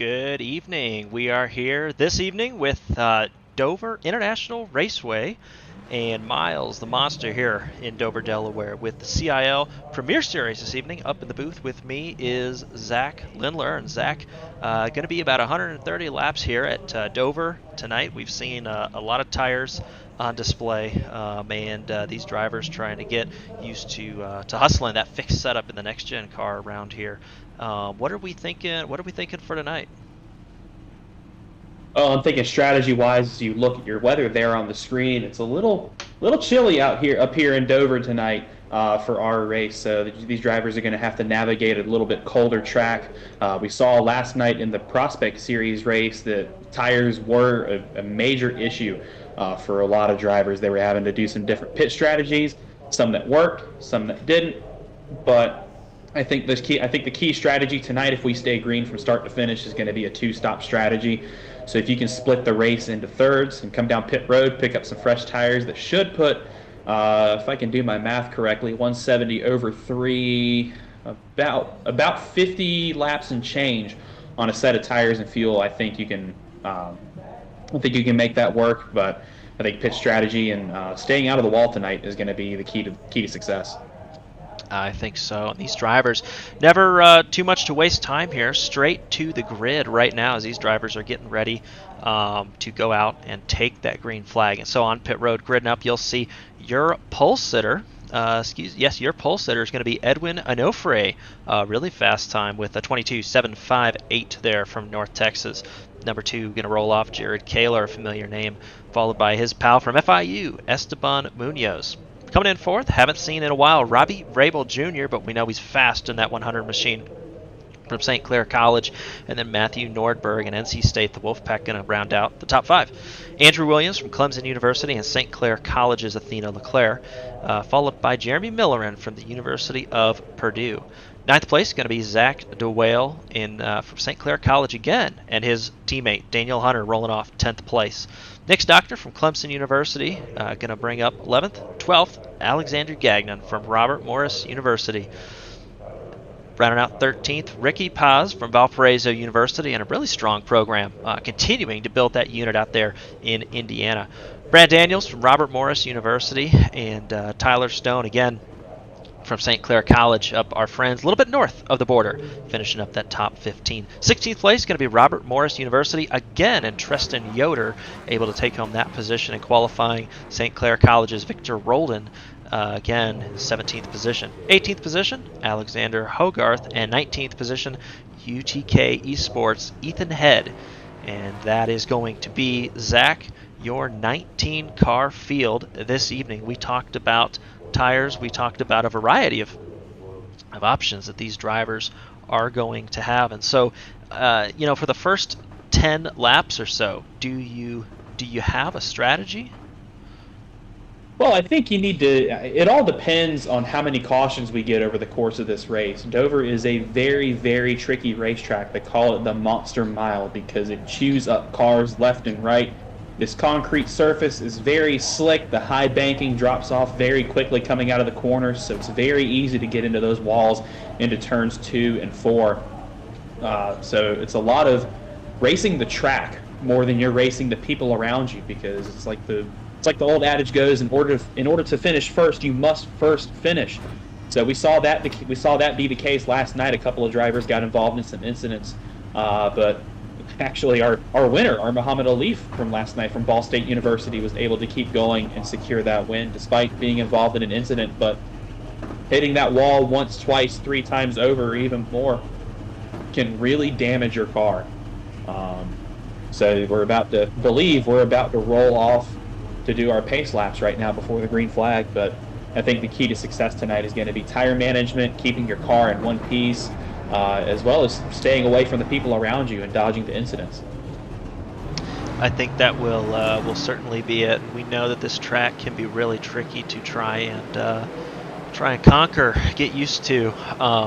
Good evening. We are here this evening with Dover International Raceway and Miles, the monster, here in Dover, Delaware, with the CIL Premier Series this evening. Up in the booth with me is Zach Lindler. And Zach, going to be about 130 laps here at Dover tonight. We've seen a lot of tires on display, and these drivers trying to get used to hustling that fixed setup in the next gen car around here. What are we thinking? What are we thinking for tonight? Oh, I'm thinking strategy-wise, as you look at your weather there on the screen, it's a little chilly up here in Dover tonight for our race. So these drivers are going to have to navigate a little bit colder track. We saw last night in the Prospect Series race that tires were a major issue for a lot of drivers. They were having to do some different pit strategies, some that worked, some that didn't. But I think the key strategy tonight, if we stay green from start to finish, is going to be a two-stop strategy. So if you can split the race into thirds and come down pit road, pick up some fresh tires that should put, if I can do my math correctly, 170 over 3, about 50 laps and change on a set of tires and fuel. I think you can make that work. But I think pit strategy and staying out of the wall tonight is going to be the key to success. I think so. These drivers, never too much to waste time here. Straight to the grid right now as these drivers are getting ready to go out and take that green flag. And so on pit road, gridding up, you'll see your pole sitter. Your pole sitter is going to be Edwin Onofre. Really fast time with a 22.758 there from North Texas. Number 2 going to roll off Jared Kaler, a familiar name, followed by his pal from FIU, Esteban Munoz. Coming in fourth, haven't seen in a while, Robbie Vrabel Jr., but we know he's fast in that 100 machine from St. Clair College. And then Matthew Nordberg and NC State, the Wolfpack, going to round out the top 5. Andrew Williams from Clemson University and St. Clair College's Athena LeClaire, followed by Jeremy Millerin from the University of Purdue. Ninth place going to be Zach DeWale from St. Clair College again, and his teammate Daniel Hunter rolling off 10th place. Nick Doctor from Clemson University going to bring up 11th. 12th, Alexander Gagnon from Robert Morris University. Rounding out 13th, Ricky Paz from Valparaiso University, and a really strong program, continuing to build that unit out there in Indiana. Brad Daniels from Robert Morris University, and Tyler Stone, again, from St. Clair College, up our friends a little bit north of the border, finishing up that top 15. 16th place is going to be Robert Morris University again, and Tristan Yoder able to take home that position in qualifying. St. Clair College's Victor Roldan, again, 17th position. 18th position, Alexander Hogarth, and 19th position, UTK Esports, Ethan Head. And that is going to be, Zach, your 19-car field this evening. We talked about tires, we talked about a variety of options that these drivers are going to have. And so, for the first 10 laps or so, do you have a strategy? Well, I think you need to. It all depends on how many cautions we get over the course of this race. Dover is a very, very tricky racetrack. They call it the Monster Mile because it chews up cars left and right. This concrete surface is very slick. The high banking drops off very quickly coming out of the corners, so it's very easy to get into those walls into turns 2 and 4. So it's a lot of racing the track more than you're racing the people around you, because it's like the old adage goes: in order to finish first, you must first finish. So we saw that be the case last night. A couple of drivers got involved in some incidents, but actually our winner, Muhammad Alif from last night from Ball State University, was able to keep going and secure that win despite being involved in an incident. But hitting that wall once, twice, 3 times over, or even more, can really damage your car. So we're about to roll off to do our pace laps right now before the green flag. But I think the key to success tonight is going to be tire management, keeping your car in one piece, as well as staying away from the people around you and dodging the incidents. I think that will certainly be it. We know that this track can be really tricky to try and conquer, get used to.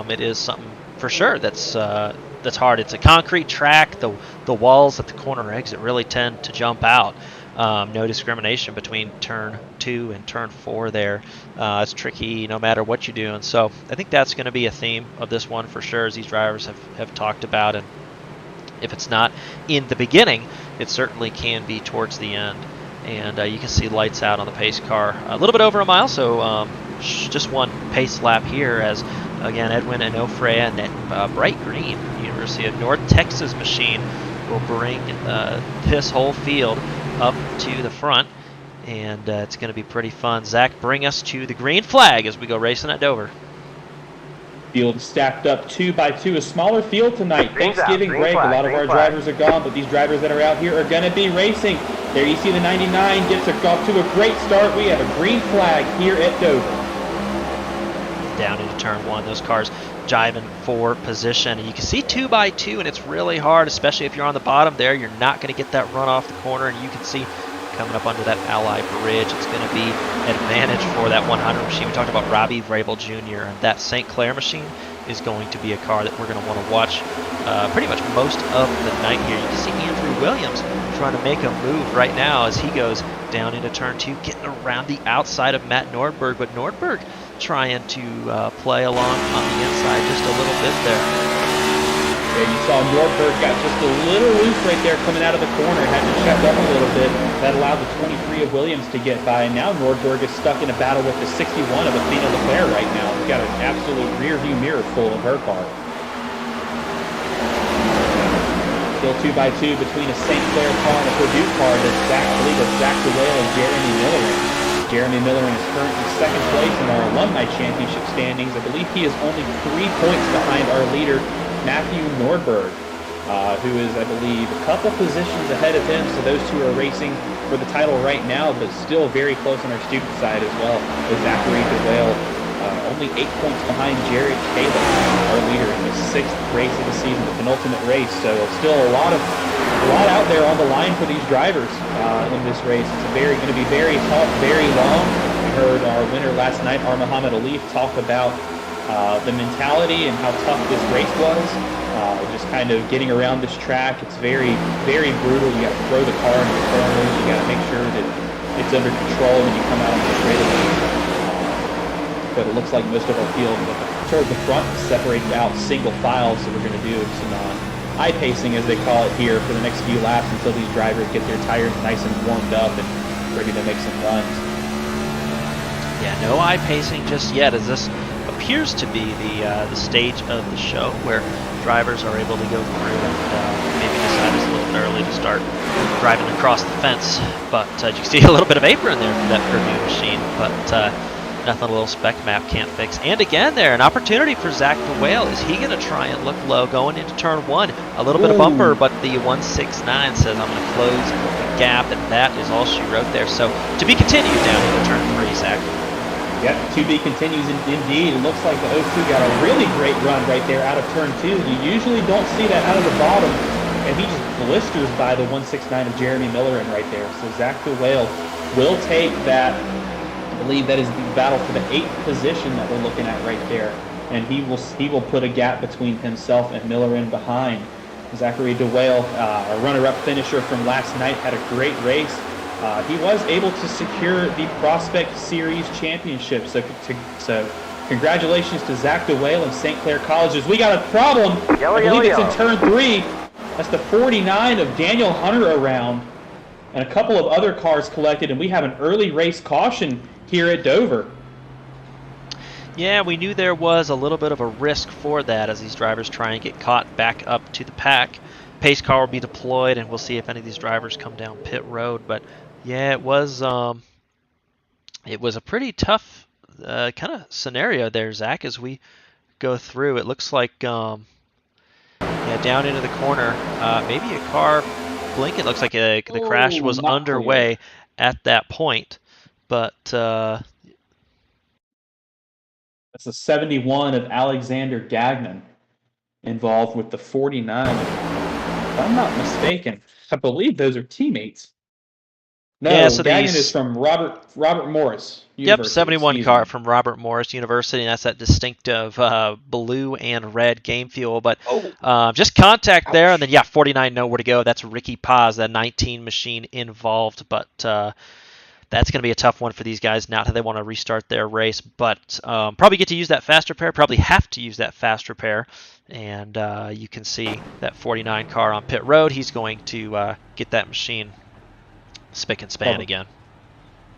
It is something for sure that's hard. It's a concrete track. The walls at the corner exit really tend to jump out. No discrimination between turn 2 and turn 4 there. It's tricky no matter what you do. And so I think that's going to be a theme of this one for sure, as these drivers have talked about. If it's not in the beginning, it certainly can be towards the end. And you can see lights out on the pace car. A little bit over a mile, so just one pace lap here as, again, Edwin Onofre and Bright Green, University of North Texas machine, will bring this whole field up to the front. And it's going to be pretty fun. Zach, bring us to the green flag as we go racing at Dover. Field stacked up 2 by 2, a smaller field tonight. Thanksgiving break, a lot of our drivers are gone, but these drivers that are out here are going to be racing. There you see the 99 gets off to a great start. We have a green flag here at Dover. Down into turn 1, those cars jiving for position, and you can see 2 by 2, and it's really hard, especially if you're on the bottom there. You're not going to get that run off the corner, and you can see coming up under that Ally Bridge, it's going to be an advantage for that 100 machine. We talked about Robbie Vrabel Jr., and that St. Clair machine is going to be a car that we're going to want to watch pretty much most of the night here. You can see Andrew Williams trying to make a move right now as he goes down into turn 2, getting around the outside of Matt Nordberg, but Nordberg trying to play along on the inside just a little bit there. Yeah, you saw Nordberg got just a little loose right there coming out of the corner, had to check up a little bit. That allowed the 23 of Williams to get by, and now Nordberg is stuck in a battle with the 61 of Athena Leclerc right now. He's got an absolute rear view mirror full of her car. Still 2 by 2 between a St. Clair car and a Purdue car. That's Zach DeWale and Jeremy Miller. Jeremy Miller is currently second place in our alumni championship standings. I believe he is only 3 points behind our leader, Matthew Nordberg, who is, I believe, a couple positions ahead of him. So those two are racing for the title right now, but still very close on our student side as well. With Zachary DeWale only 8 points behind Jared Taylor, our leader in the 6th race of the season, the penultimate race. So still a lot out there on the line for these drivers in this race. It's going to be very tough, very long. We heard our winner last night, Muhammad Alif, talk about the mentality and how tough this race was. Just kind of getting around this track, it's very, very brutal. You got to throw the car into the corners. You got to make sure that it's under control when you come out on the straightaway. But it looks like most of our field towards the front is separated out single file, so we're going to do some eye pacing, as they call it here, for the next few laps until these drivers get their tires nice and warmed up and ready to make some runs. Yeah, no eye pacing just yet, as this appears to be the stage of the show where drivers are able to go through and maybe decide it's a little bit early to start driving across the fence. But you can see a little bit of apron there from that Purdue machine, but nothing a little spec map can't fix. And again there, an opportunity for Zach DeWale. Is he going to try and look low going into turn 1? A little bit of bumper, but the 169 says I'm going to close the gap, and that is all she wrote there. So to be continued down into turn 3, Zach. Yep, to be continues indeed. It looks like the 02 got a really great run right there out of turn 2. You usually don't see that out of the bottom, and he just blisters by the 169 of Jeremy Miller in right there. So Zach DeWale will take that. I believe that is the battle for the 8th position that we're looking at right there, and he will put a gap between himself and Miller in behind. Zachary DeWale, a runner-up finisher from last night, had a great race. He was able to secure the Prospect Series championship. So congratulations to Zach DeWale and St. Clair Colleges. We got a problem. I believe it's in turn 3. That's the 49 of Daniel Hunter around, and a couple of other cars collected, and we have an early race caution here at Dover. Yeah, we knew there was a little bit of a risk for that as these drivers try and get caught back up to the pack. Pace car will be deployed, and we'll see if any of these drivers come down pit road. But yeah, it was a pretty tough kind of scenario there, Zach, as we go through. It looks like yeah, down into the corner, maybe a car blinking. It looks like the crash was underway at that point, but that's the 71 of Alexander Gagnon involved with the 49. If I'm not mistaken, I believe those are teammates. No, yeah, so Gagnon is from Robert Morris University. Yep, 71 car from Robert Morris University, and that's that distinctive blue and red game fuel. But just contact there, and then, yeah, 49 nowhere to go. That's Ricky Paz, that 19 machine involved. But that's going to be a tough one for these guys. Not how they want to restart their race, but probably get to use that fast repair. Probably have to use that fast repair. And you can see that 49 car on pit road. He's going to get that machine spick and span again.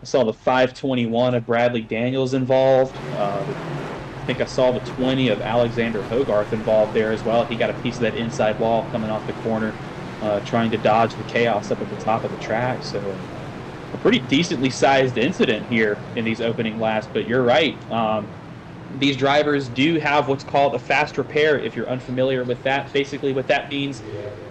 I saw the 521 of Bradley Daniels involved. I think I saw the 20 of Alexander Hogarth involved there as well. He got a piece of that inside wall coming off the corner, trying to dodge the chaos up at the top of the track. So a pretty decently sized incident here in these opening laps. But you're right. These drivers do have what's called a fast repair. If you're unfamiliar with that, basically what that means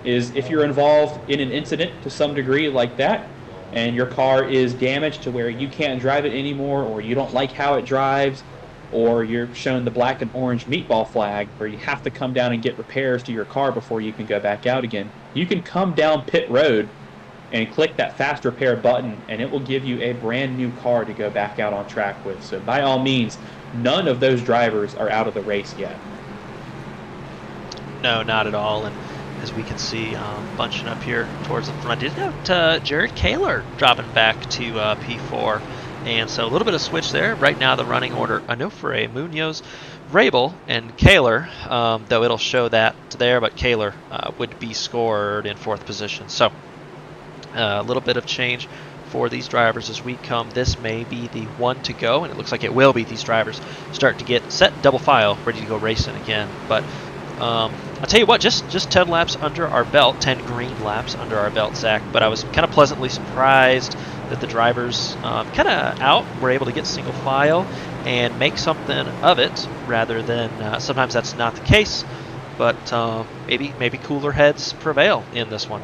is if you're involved in an incident to some degree like that, and your car is damaged to where you can't drive it anymore, or you don't like how it drives, or you're shown the black and orange meatball flag where you have to come down and get repairs to your car before you can go back out again, you can come down pit road and click that fast repair button, and it will give you a brand new car to go back out on track with. So by all means, none of those drivers are out of the race yet. No, not at all. And as we can see, bunching up here towards the front, did note Jared Kaler dropping back to P4. And so a little bit of switch there. Right now the running order, Onofre, Munoz, Rabel, and Kaler, though it'll show that there, but Kaler would be scored in 4th position. So a little bit of change for these drivers as we come. This may be the one to go, and it looks like it will be. These drivers start to get set double file, ready to go racing again. But I'll tell you what, just 10 laps under our belt, 10 green laps under our belt, Zach. But I was kind of pleasantly surprised that the drivers kind of out were able to get single file and make something of it, rather than sometimes that's not the case. But maybe cooler heads prevail in this one.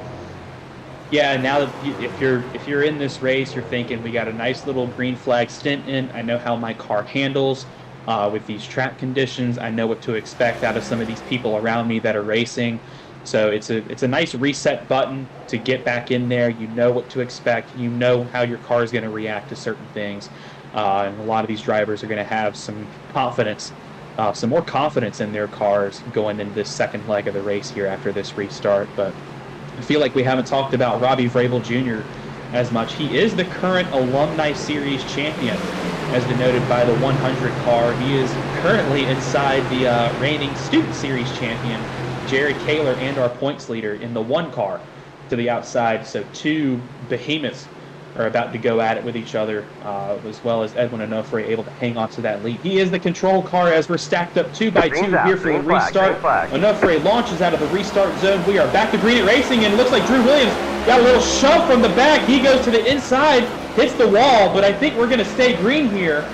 Yeah, now that if you're in this race, you're thinking we got a nice little green flag stint in. I know how my car handles with these track conditions. I know what to expect out of some of these people around me that are racing. So it's a nice reset button to get back in there. You know what to expect. You know how your car is going to react to certain things. And a lot of these drivers are going to have some confidence, some more confidence in their cars going into this second leg of the race here after this restart. But I feel like we haven't talked about Robbie Vrabel Jr. as much. He is the current Alumni Series champion, as denoted by the 100 car. He is currently inside the reigning Student Series champion, Jared Kaler, and our points leader in the 1 car to the outside. So 2 behemoths are about to go at it with each other, as well as Edwin Onofre able to hang on to that lead. He is the control car as we're stacked up 2 by 2 here for the restart. Onofre launches out of the restart zone. We are back to green at racing, and it looks like Drew Williams got a little shove from the back. He goes to the inside, hits the wall, but I think we're going to stay green here.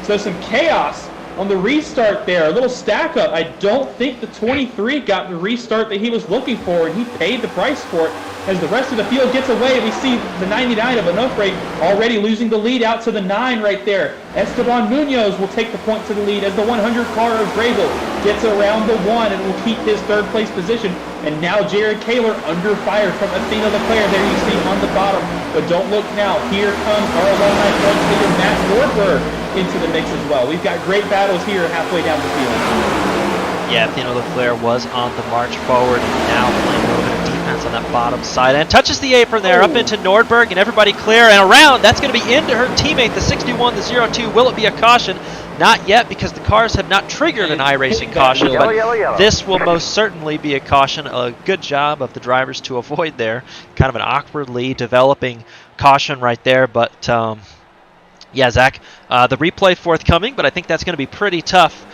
So some chaos on the restart there, a little stack up. I don't think the 23 got the restart that he was looking for, and he paid the price for it. As the rest of the field gets away, we see the 99 of Onofre already losing the lead out to the 9 right there. Esteban Munoz will take the point to the lead as the 100 car of Vrabel gets around the 1 and will keep his 3rd place position. And now Jared Kaler under fire from Athena Leclerc. There you see on the bottom. But don't look now. Here comes our alumni points leader Matt Nordberg into the mix as well. We've got great battles here halfway down the field. Yeah, Athena Leclerc was on the march forward, and now playing a little bit of defense on that bottom side, and touches the apron there, up into Nordberg, and everybody clear, and around. That's going to be into her teammate, the 61, the 02. Will it be a caution? Not yet, because the cars have not triggered an iRacing caution, but this will most certainly be a caution. A good job of the drivers to avoid there. Kind of an awkwardly developing caution right there, but yeah, Zach, the replay forthcoming, but I think that's going to be pretty tough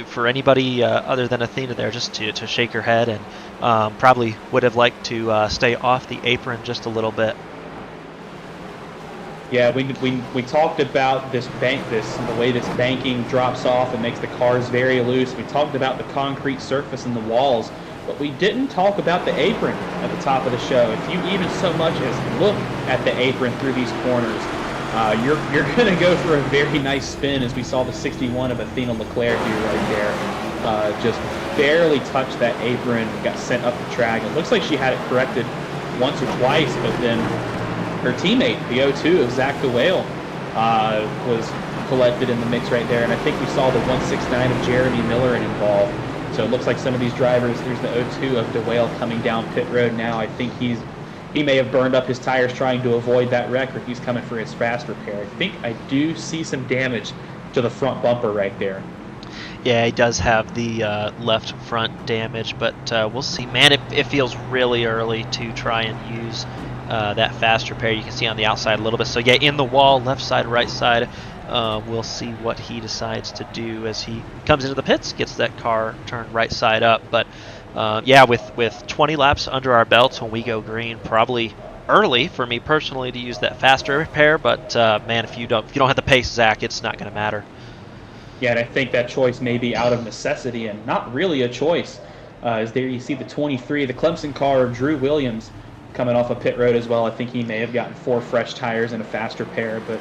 for anybody other than Athena there, just to shake her head, and probably would have liked to stay off the apron just a little bit. Yeah, we talked about the way this banking drops off and makes the cars very loose. We talked about the concrete surface and the walls, but we didn't talk about the apron at the top of the show. If you even so much as look at the apron through these corners, you're going to go for a very nice spin, as we saw the 61 of Athena Leclerc here right there. Just barely touched that apron, got sent up the track. It looks like she had it corrected once or twice, but then her teammate, the 02 of Zach DeWale, was collected in the mix right there. And I think we saw the 169 of Jeremy Miller involved. So it looks like some of these drivers, there's the 02 of DeWale coming down pit road now. I think he's he may have burned up his tires trying to avoid that wreck, or he's coming for his fast repair. I think I do see some damage to the front bumper right there. Yeah, he does have the left front damage, but we'll see. Man, it feels really early to try and use that fast repair. You can see on the outside a little bit. So yeah, in the wall, left side, right side. We'll see what he decides to do as he comes into the pits, gets that car turned right side up. But yeah, with 20 laps under our belts when we go green, probably early for me personally to use that faster repair. But man, if you don't have the pace, Zach, it's not going to matter. Yeah, and I think that choice may be out of necessity and not really a choice. As there you see the 23, the Clemson car of Drew Williams coming off a pit road as well. I think he may have gotten 4 fresh tires and a faster pair. But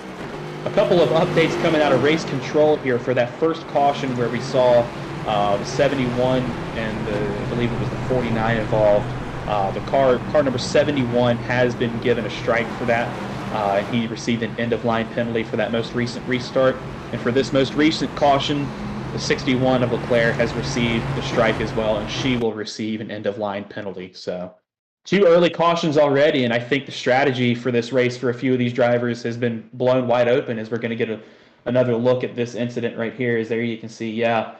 a couple of updates coming out of race control here for that first caution where we saw the 71 and I believe it was the 49 involved. The car number 71 has been given a strike for that. He received an end-of-line penalty for that most recent restart. And for this most recent caution, the 61 of Leclerc has received the strike as well, and she will receive an end-of-line penalty. So 2 early cautions already, and I think the strategy for this race for a few of these drivers has been blown wide open as we're going to get another look at this incident right here. As there you can see, yeah,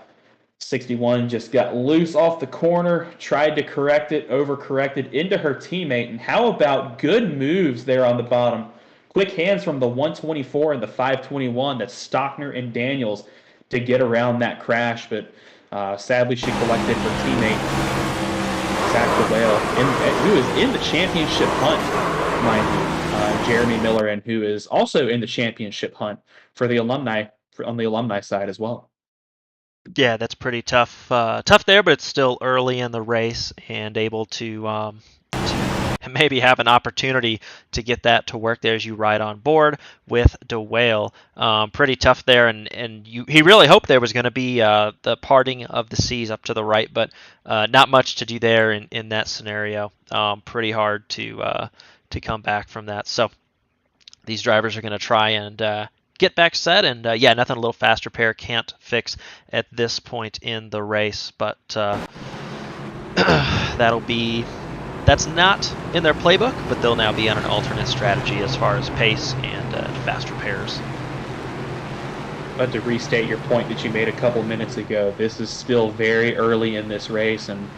61 just got loose off the corner, tried to correct it, overcorrected into her teammate. And how about good moves there on the bottom? Quick hands from the 124 and the 521, that's Stockner and Daniels, to get around that crash. But sadly, she collected her teammate, Zach DeWale, who is in the championship hunt, mind you, Jeremy Miller, and who is also in the championship hunt for the alumni, on the alumni side as well. Yeah, that's pretty tough. Tough there, but it's still early in the race and able to maybe have an opportunity to get that to work there as you ride on board with DeWale. Pretty tough there, and he really hoped there was going to be the parting of the seas up to the right, but not much to do there in that scenario. Pretty hard to come back from that. So these drivers are going to try and get back set, and yeah, nothing a little fast repair can't fix at this point in the race, but that's not in their playbook, but they'll now be on an alternate strategy as far as pace and fast repairs. But to restate your point that you made a couple minutes ago, this is still very early in this race, and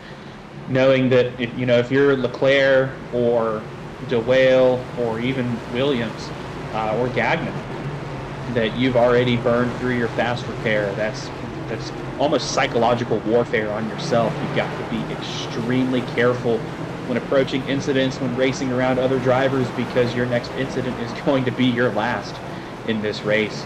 knowing that if you're Leclerc or DeWale or even Williams or Gagnon, that you've already burned through your fast repair, that's almost psychological warfare on yourself. You've got to be extremely careful when approaching incidents, when racing around other drivers, because your next incident is going to be your last in this race.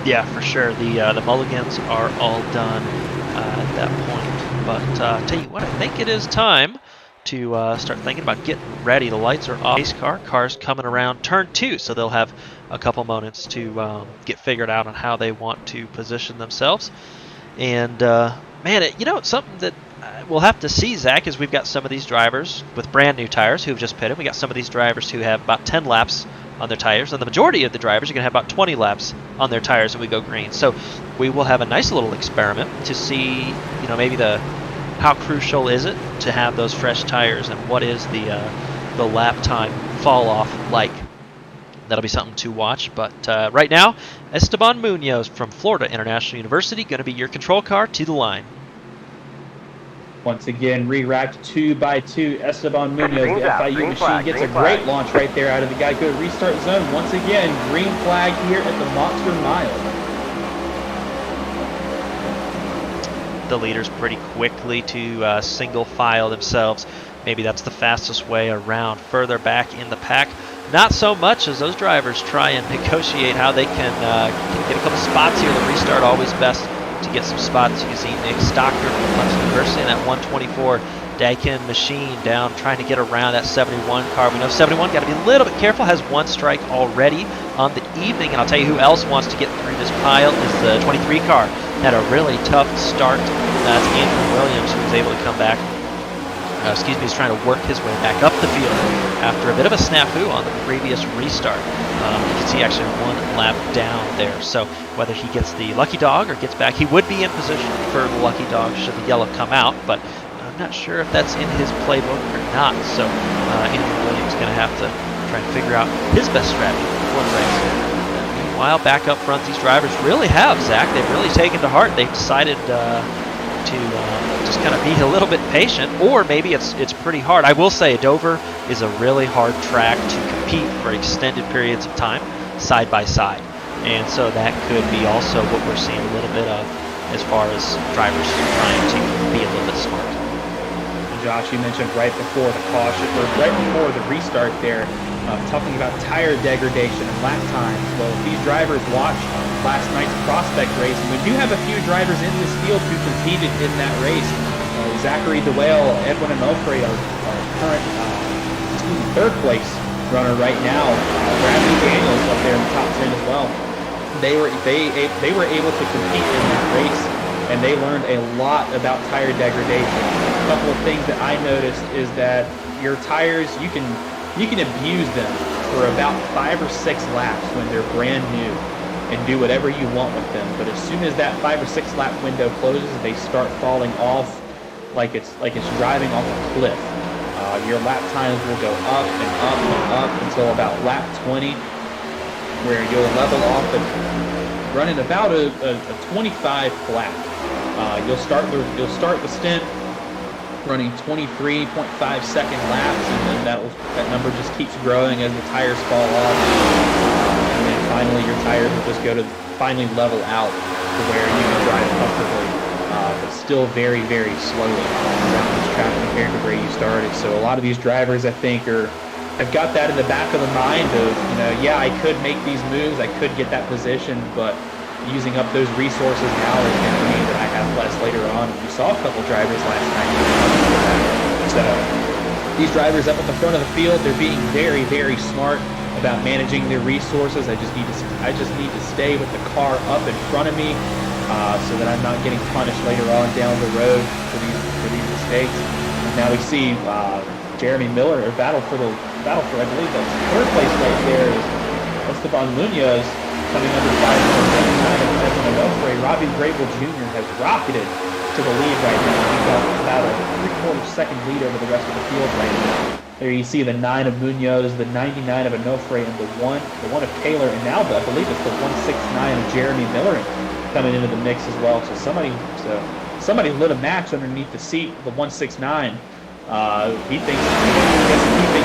Yeah, for sure. The mulligans are all done at that point. But tell you what, I think it is time to start thinking about getting ready. The lights are off. Pace car's coming around turn 2, so they'll have a couple moments to get figured out on how they want to position themselves. And man, it's something that we'll have to see, Zach, is we've got some of these drivers with brand new tires who've just pitted. We got some of these drivers who have about 10 laps on their tires, and the majority of the drivers are going to have about 20 laps on their tires when we go green. So we will have a nice little experiment to see, maybe how crucial is it to have those fresh tires, and what is the lap time fall off like. That'll be something to watch. But right now, Esteban Munoz from Florida International University going to be your control car to the line. Once again, re-racked 2x2. Esteban Munoz, the FIU machine, gets a great launch right there out of the Geico restart zone. Once again, green flag here at the Monster Mile. The leaders pretty quickly to single file themselves. Maybe that's the fastest way around. Further back in the pack, not so much, as those drivers try and negotiate how they can get a couple spots here. The restart always best to get some spots. You can see Nick Stockner from Clemson University in that 124 Daikin machine down, trying to get around that 71 car. We know 71 got to be a little bit careful, has one strike already on the evening. And I'll tell you who else wants to get through this pile is the 23 car. Had a really tough start. That's Andrew Williams, who was able to come back. He's trying to work his way back up the field after a bit of a snafu on the previous restart. You can see actually one lap down there. So whether he gets the lucky dog or gets back, he would be in position for the lucky dog should the yellow come out. But I'm not sure if that's in his playbook or not. So Andrew Williams going to have to try and figure out his best strategy for the race. Meanwhile, back up front, these drivers really have, Zach. They've really taken to heart. They've decided to just kind of be a little bit patient, or maybe it's pretty hard. I will say Dover is a really hard track to compete for extended periods of time, side by side. And so that could be also what we're seeing a little bit of as far as drivers trying to be a little bit smart. Josh, you mentioned right before the caution, or right before the restart there, talking about tire degradation and lap times. Well, if these drivers watched last night's prospect race, and we do have a few drivers in this field who competed in that race. Zachary DeWale, Edwin Onofre are current third place runner right now. Bradley Daniels up there in the top 10 as well. They were able to compete in that race, and they learned a lot about tire degradation. A couple of things that I noticed is that your tires, you can abuse them for about 5 or 6 laps when they're brand new and do whatever you want with them. But as soon as that 5 or 6 lap window closes, they start falling off like it's driving off a cliff. Your lap times will go up and up and up until about lap 20, where you'll level off and running about a 25 lap. You'll start the stint running 23.5 second laps, and then that number just keeps growing as the tires fall off, and then finally your tires will just go to finally level out to where you can drive comfortably, but still very, very slowly around this track compared to where you started. So a lot of these drivers, I think, have got that in the back of the mind of, yeah, I could make these moves, I could get that position, but using up those resources now is going to mean that I have less later on. We saw a couple drivers last night. So these drivers up at the front of the field, they're being very, very smart about managing their resources. I just need to stay with the car up in front of me, so that I'm not getting punished later on down the road for these mistakes. And now we see Jeremy Miller battle for I believe that's third place right there is Esteban Munoz coming under 5.99 of Edwin Onofre. Robbie Grable Jr. has rocketed to the lead right now. He's got about a 3/4 second lead over the rest of the field right now. There you see the 9 of Munoz, the 99 of Onofre, and the one of Kaler, and now I believe it's the 169 of Jeremy Miller coming into the mix as well. So somebody lit a match underneath the seat of the 169. He thinks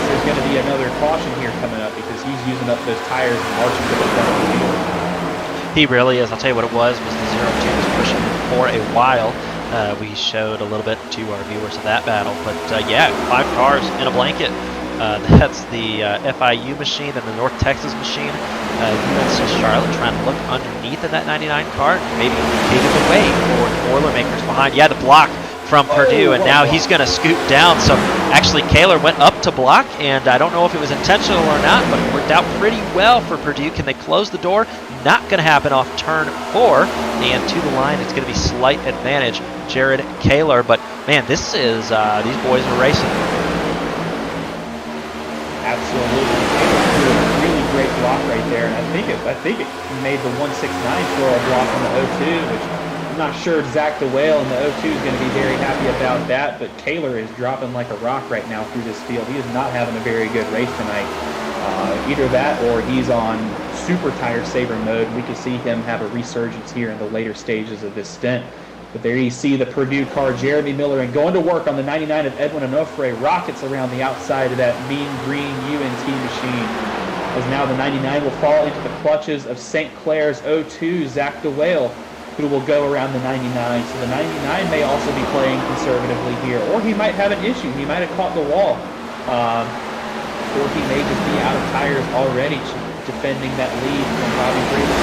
there's going to be another caution here coming up because he's using up those tires and marching to the front of the field. He really is. I'll tell you what it was the 0-2 was pushing him for a while. We showed a little bit to our viewers of that battle, but yeah, 5 cars in a blanket. That's the FIU machine and the North Texas machine. UNC Charlotte trying to look underneath in that 99 car, maybe take it away for the Boilermakers behind. Yeah, the block from Purdue, and now he's going to scoot down. So actually Kaler went up to block, and I don't know if it was intentional or not, but it worked out pretty well for Purdue. Can they close the door? Not going to happen off turn 4, and to the line it's going to be slight advantage Jared Kaler. But man, this is these boys are racing. Absolutely, really great block right there, and I think it made the 169 throw a block on the 0-2, which I'm not sure Zach DeWale in the 0-2 is going to be very happy about that, but Kaler is dropping like a rock right now through this field. He is not having a very good race tonight. Either that or he's on super tire saver mode. We could see him have a resurgence here in the later stages of this stint. But there you see the Purdue car, Jeremy Miller, and going to work on the 99 of Edwin Onofre. Rockets around the outside of that mean green UNT machine. As now the 99 will fall into the clutches of St. Clair's 0-2, Zach DeWale, who will go around the 99. So the 99 may also be playing conservatively here, or he might have an issue. He might have caught the wall, or he may just be out of tires already, defending that lead from Robbie Grable.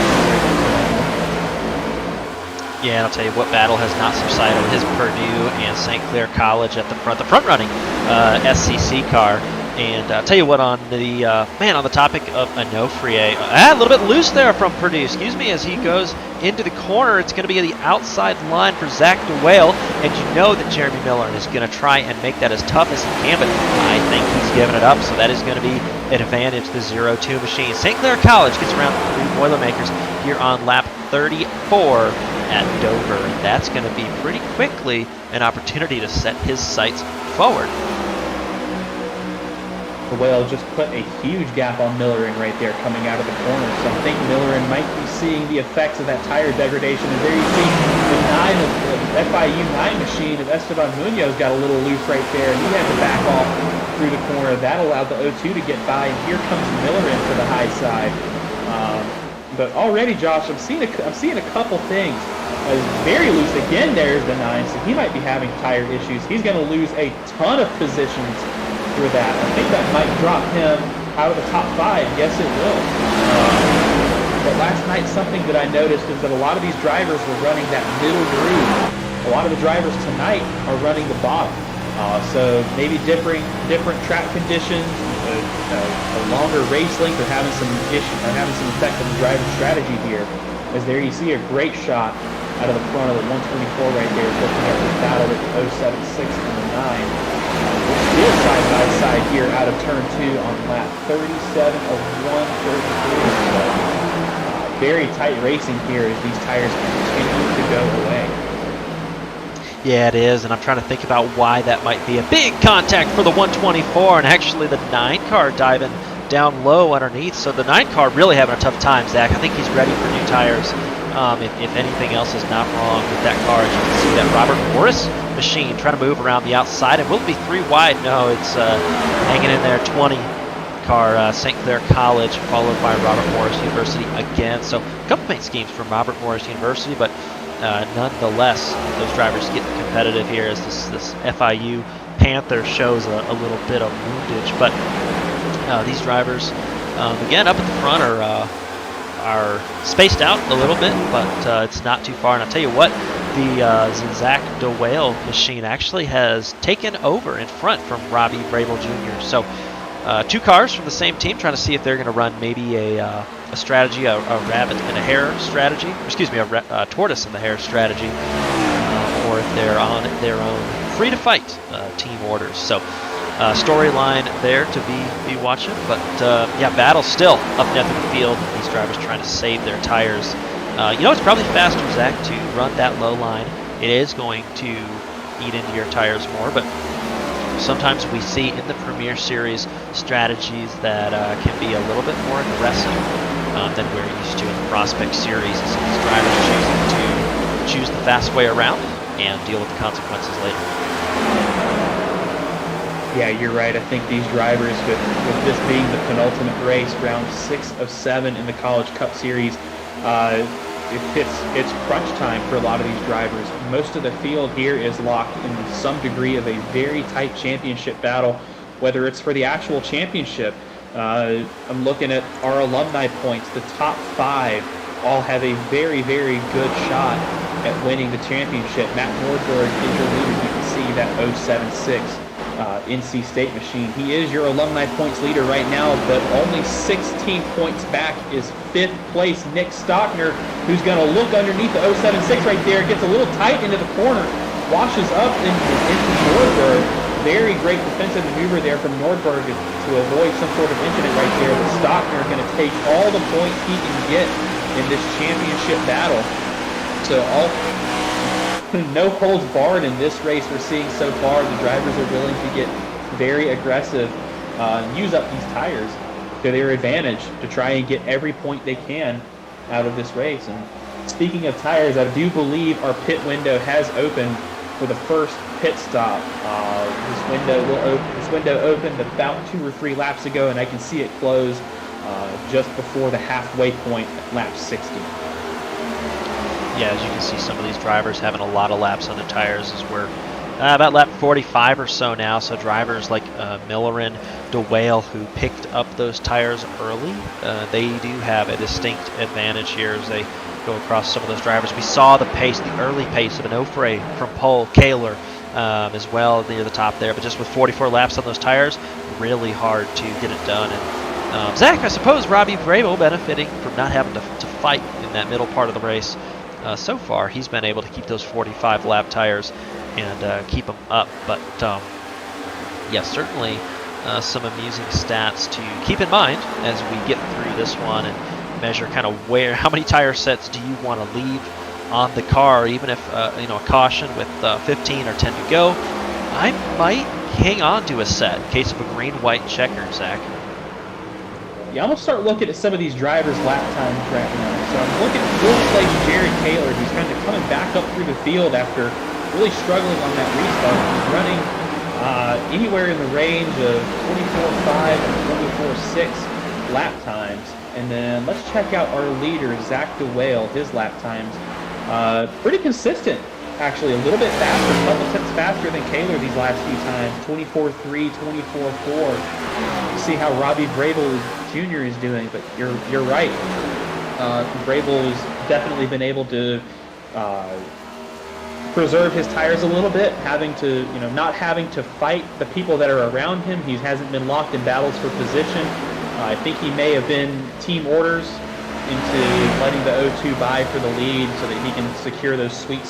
Yeah, and I'll tell you what battle has not subsided is Purdue and St. Clair College at the front-running SCC car. And I'll tell you what, on the on the topic of Onofre, a little bit loose there from Purdue, as he goes into the corner. It's going to be the outside line for Zach DeWale, and you know that Jeremy Miller is going to try and make that as tough as he can, but I think he's giving it up, so that is going to be an advantage to the 0-2 machine. St. Clair College gets around the Purdue Boilermakers here on lap 34 at Dover, and that's going to be pretty quickly an opportunity to set his sights forward. The Whale just put a huge gap on Millerin right there coming out of the corner. So I think Millerin might be seeing the effects of that tire degradation. And there you see the FIU 9 machine of Esteban Munoz got a little loose right there, and he had to back off through the corner. That allowed the O2 to get by, and here comes Millerin to the high side. But already, Josh, I'm seeing a couple things. Very loose again. There's the 9, so he might be having tire issues. He's going to lose a ton of positions through that. I think that might drop him out of the top 5. Yes, it will. But last night, something that I noticed is that a lot of these drivers were running that middle groove. A lot of the drivers tonight are running the bottom. So maybe different track conditions, a longer race length, are having some effect on the driver's strategy here. As there you see a great shot out of the front of the 124 right there, looking at this battle with the 076 and the 9. We're still side by side here out of turn 2 on lap 37 of 133. So, very tight racing here as these tires continue to go away. Yeah, it is, and I'm trying to think about why that might be. A big contact for the 124, and actually the 9 car diving down low underneath. So the 9 car really having a tough time, Zach. I think he's ready for new tires. If anything else is not wrong with that car, as you can see that Robert Morris machine trying to move around the outside. And will it be 3 wide? No, it's hanging in there. 20 car, St. Clair College, followed by Robert Morris University again. So a couple paint schemes from Robert Morris University, but nonetheless, those drivers getting competitive here as this FIU Panther shows a little bit of woundage. But these drivers, again, up at the front are spaced out a little bit, but it's not too far. And I'll tell you what, the Zach DeWale machine actually has taken over in front from Robbie Brable Jr. So 2 cars from the same team trying to see if they're going to run maybe a strategy, a rabbit and a hare strategy, excuse me, a tortoise and the hare strategy, or if they're on their own free-to-fight team orders. So storyline there to be watching, but yeah, battle still up and down the field. These drivers trying to save their tires. It's probably faster, Zach, to run that low line. It is going to eat into your tires more, but sometimes we see in the Premier Series strategies that can be a little bit more aggressive than we're used to in the Prospect Series. So these drivers choose the fast way around and deal with the consequences later. Yeah, you're right. I think these drivers, with this being the penultimate race, round 6 of 7 in the College Cup Series, it's crunch time for a lot of these drivers. Most of the field here is locked in some degree of a very tight championship battle, whether it's for the actual championship. I'm looking at our alumni points. The top 5 all have a very, very good shot at winning the championship. Matt Nordberg is your leader. You can see that 076. NC State machine. He is your alumni points leader right now, but only 16 points back is 5th place Nick Stockner, who's going to look underneath the 076 right there, gets a little tight into the corner, washes up into Nordberg. Very great defensive maneuver there from Nordberg to avoid some sort of incident right there, but Stockner going to take all the points he can get in this championship battle. So no holds barred in this race we're seeing so far. The drivers are willing to get very aggressive, use up these tires to their advantage to try and get every point they can out of this race. And speaking of tires, I do believe our pit window has opened for the first pit stop. This window opened about 2 or 3 laps ago, and I can see it close just before the halfway point at lap 60. Yeah, as you can see, some of these drivers having a lot of laps on the tires as we're about lap 45 or so now. So drivers like Millerin, DeWale, who picked up those tires early, they do have a distinct advantage here as they go across some of those drivers. We saw the pace, the early pace of an Ofre from Paul Kaler as well near the top there. But just with 44 laps on those tires, really hard to get it done. And Zach, I suppose Robbie Bravo benefiting from not having to fight in that middle part of the race. So far, he's been able to keep those 45 lap tires and keep them up. But yeah, certainly some amusing stats to keep in mind as we get through this one and measure kind of how many tire sets do you want to leave on the car, even if you know, a caution with 15 or 10 to go, I might hang on to a set in case of a green-white checker, Zach. Yeah, I'm gonna start looking at some of these drivers' lap times right now. So I'm looking at fourth place Jared Taylor, who's kind of coming back up through the field after really struggling on that restart. He's running anywhere in the range of 24.5 and 24.6 lap times. And then let's check out our leader, Zach DeWale, his lap times. Pretty consistent, actually, a little bit faster, a couple tenths faster than Kaylor these last few times. 24.3, 24.4. You see how Robbie Vrabel Jr. is doing, but you're right. Vrabel has definitely been able to preserve his tires a little bit, not having to fight the people that are around him. He hasn't been locked in battles for position. I think he may have been team orders into letting the O2 by for the lead so that he can secure those sweet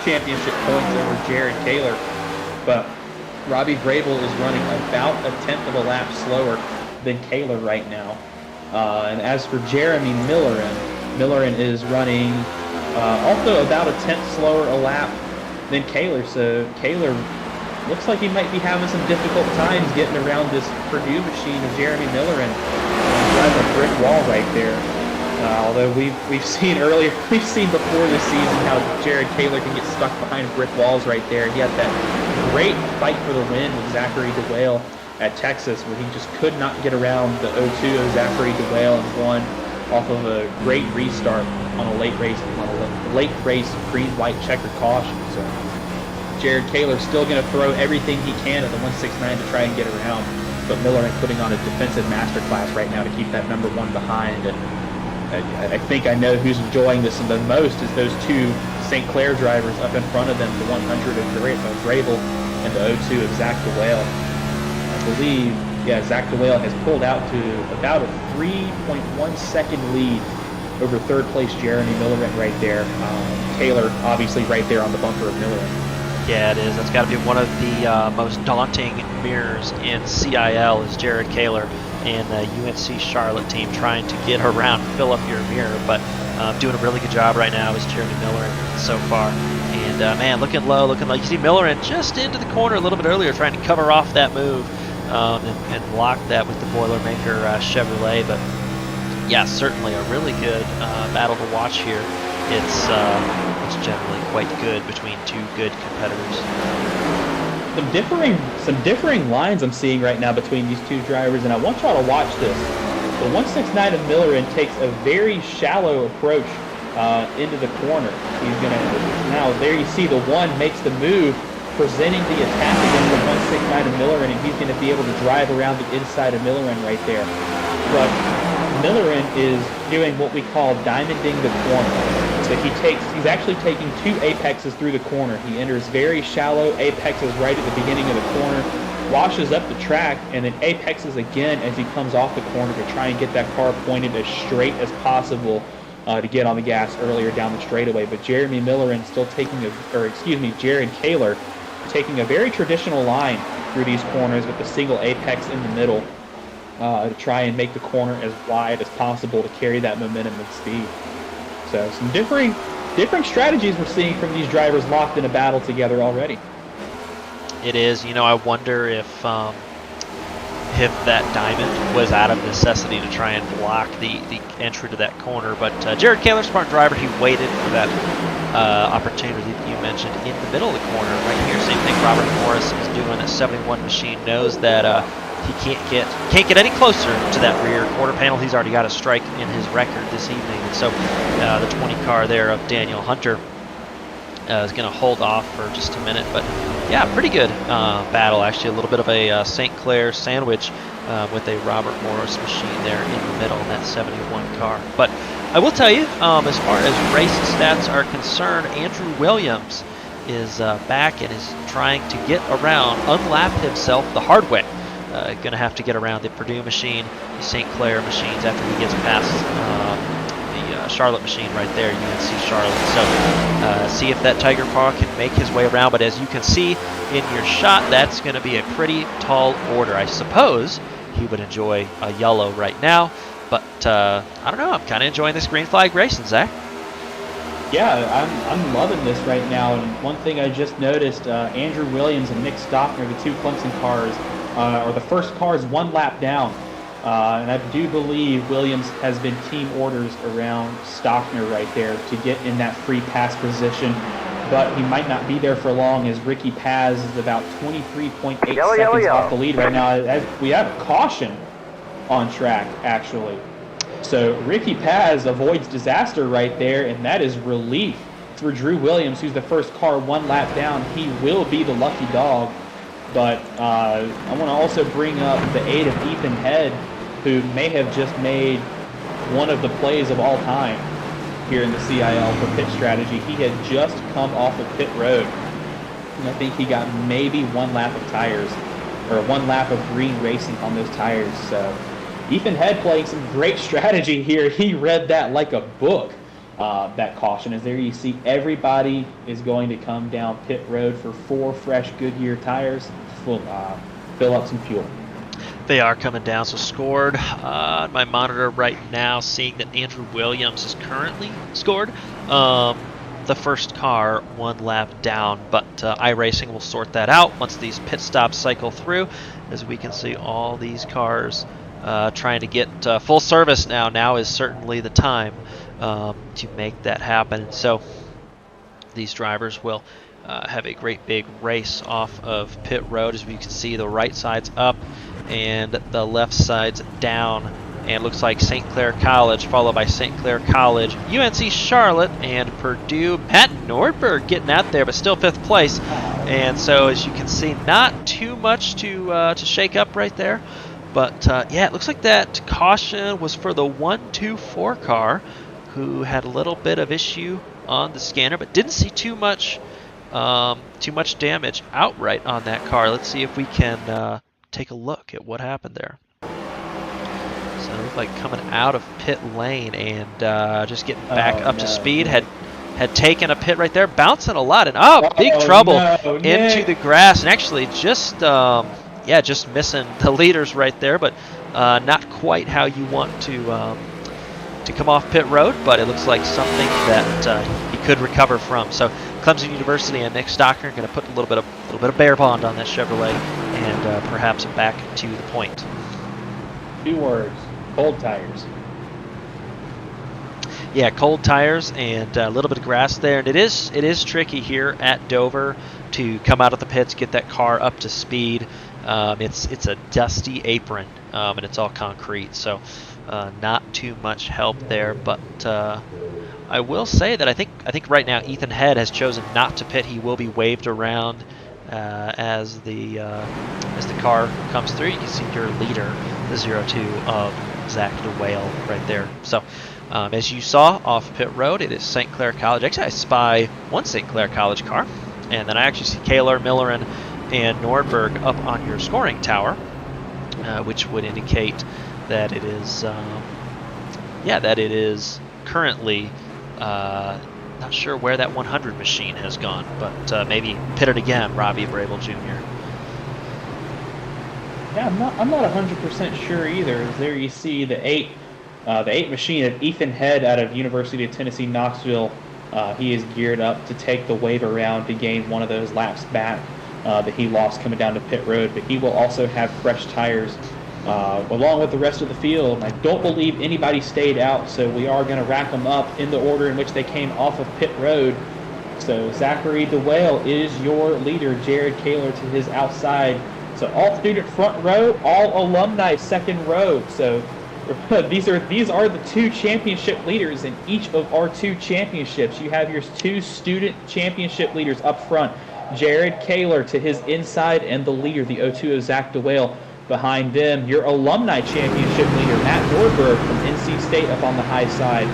championship points over Jared Taylor. But Robbie Vrabel is running about a tenth of a lap slower than Kaylor right now. And as for Jeremy Millerin is running also about a tenth slower a lap than Kaylor. So Kaylor looks like he might be having some difficult times getting around this Purdue machine of Jeremy Millerin. Driving a brick wall right there. Although we've seen before this season how Jared Taylor can get stuck behind brick walls right there. He had that great fight for the win with Zachary DeWale at Texas, where he just could not get around the O2 of Zachary DeWale and won off of a great restart on a late race green-white checkered caution. So Jared Taylor's still going to throw everything he can at the 169 to try and get around, but Millerin putting on a defensive masterclass right now to keep that number one behind. And I think I know who's enjoying this the most is those two St. Clair drivers up in front of them, the 100 of Vrabel and the 02 of Zach DeWale. I believe, Zach DeWale has pulled out to about a 3.1 second lead over third place Jeremy Millerin right there. Taylor obviously right there on the bumper of Millerin. Yeah, it is. That's got to be one of the most daunting mirrors in CIL is Jared Kaylor and the UNC Charlotte team trying to get around, fill up your mirror. But doing a really good job right now is Jeremy Millerin so far. And man, looking low. You see Millerin just into the corner a little bit earlier, trying to cover off that move and block that with the Boilermaker Chevrolet. But yeah, certainly a really good battle to watch here. It's generally quite good between two good competitors. Some differing lines I'm seeing right now between these two drivers, and I want y'all to watch this. The 169 of Millerin takes a very shallow approach into the corner. Now there you see the one makes the move, presenting the attack against the 169 of Millerin, and he's going to be able to drive around the inside of Millerin right there. But Millerin is doing what we call diamonding the corner. So he's actually taking two apexes through the corner. He enters very shallow apexes right at the beginning of the corner, washes up the track, and then apexes again as he comes off the corner to try and get that car pointed as straight as possible to get on the gas earlier down the straightaway. But Jared Kaylor taking a very traditional line through these corners with a single apex in the middle to try and make the corner as wide as possible to carry that momentum and speed. So some different strategies we're seeing from these drivers locked in a battle together already. It is. I wonder if that diamond was out of necessity to try and block the entry to that corner. But Jared Kaylor, smart driver, he waited for that opportunity that you mentioned in the middle of the corner right here. Same thing Robert Morris is doing. A 71 machine knows that he can't get any closer to that rear quarter panel. He's already got a strike in his record this evening, and so the 20 car there of Daniel Hunter is going to hold off for just a minute. But yeah, pretty good battle, actually. A little bit of a St. Clair sandwich with a Robert Morris machine there in the middle in that 71 car. But I will tell you, as far as race stats are concerned, Andrew Williams is back and is trying to get around, unlap himself the hard way. Going to have to get around the Purdue machine, the St. Clair machines after he gets past the Charlotte machine right there, UNC Charlotte. So see if that Tiger Paw can make his way around. But as you can see in your shot, that's going to be a pretty tall order. I suppose he would enjoy a yellow right now. But I don't know. I'm kind of enjoying this green flag racing, Zach. Yeah, I'm loving this right now. And one thing I just noticed, Andrew Williams and Nick Stockner, the two Clemson cars, are the first cars one lap down. And I do believe Williams has been team orders around Stockner right there to get in that free pass position. But he might not be there for long, as Ricky Paz is about 23.8 seconds off the lead right now. We have a caution on track, actually. So Ricky Paz avoids disaster right there, and that is relief for Drew Williams, who's the first car one lap down. He will be the lucky dog. But I want to also bring up the aid of Ethan Head, who may have just made one of the plays of all time here in the CIL for pit strategy. He had just come off of pit road, and I think he got maybe one lap of tires, or one lap of green racing on those tires. So Ethan Head playing some great strategy here. He read that like a book, that caution. As there you see everybody is going to come down pit road for 4 fresh Goodyear tires, fill up some fuel. They are coming down, so scored on my monitor right now, seeing that Andrew Williams is currently scored. The first car 1 lap down, but iRacing will sort that out once these pit stops cycle through. As we can see, all these cars trying to get full service now. Now is certainly the time to make that happen. So these drivers will have a great big race off of pit road. As we can see, the right side's up and the left side's down. And looks like St. Clair College, followed by St. Clair College, UNC Charlotte, and Purdue. Matt Nordberg getting out there, but still 5th place. And so, as you can see, not too much to shake up right there. But yeah, it looks like that caution was for the 124 car, who had a little bit of issue on the scanner, but didn't see too much damage outright on that car. Let's see if we can take a look at what happened there. So it looked like coming out of pit lane and just getting back up to speed. Had taken a pit right there, bouncing a lot, and big trouble into the grass, and actually just just missing the leaders right there, but not quite how you want to come off pit road, but it looks like something that he could recover from. So Clemson University and Nick Stockner are going to put a little bit of bear bond on this Chevrolet, and perhaps back to the point. 2 words: cold tires. Yeah, cold tires and a little bit of grass there, and it is tricky here at Dover to come out of the pits, get that car up to speed. It's a dusty apron, and it's all concrete, so not too much help there. But I will say that I think right now Ethan Head has chosen not to pit. He will be waved around as the car comes through. You can see your leader, the 02 of Zach DeWale right there. So as you saw off pit road, it is St. Clair College. Actually, I spy one St. Clair College car, and then I actually see Kaler, Millerin, and Nordberg up on your scoring tower, which would indicate that it is currently not sure where that 100 machine has gone, but maybe pitted again, Robbie Brable Jr. Yeah, I'm not 100% sure either. There you see the 8 machine of Ethan Head out of University of Tennessee Knoxville. He is geared up to take the wave around to gain one of those laps back that he lost coming down to pit road, but he will also have fresh tires along with the rest of the field. I don't believe anybody stayed out, so we are going to rack them up in the order in which they came off of pit road. So Zachary DeWale is your leader, Jared Kaler to his outside. So all student front row, all alumni second row. So these are the 2 championship leaders in each of our 2 championships. You have your 2 student championship leaders up front, Jared Kaler to his inside, and the leader, the 02 of Zach DeWale, behind them. Your alumni championship leader, Matt Nordberg from NC State, up on the high side,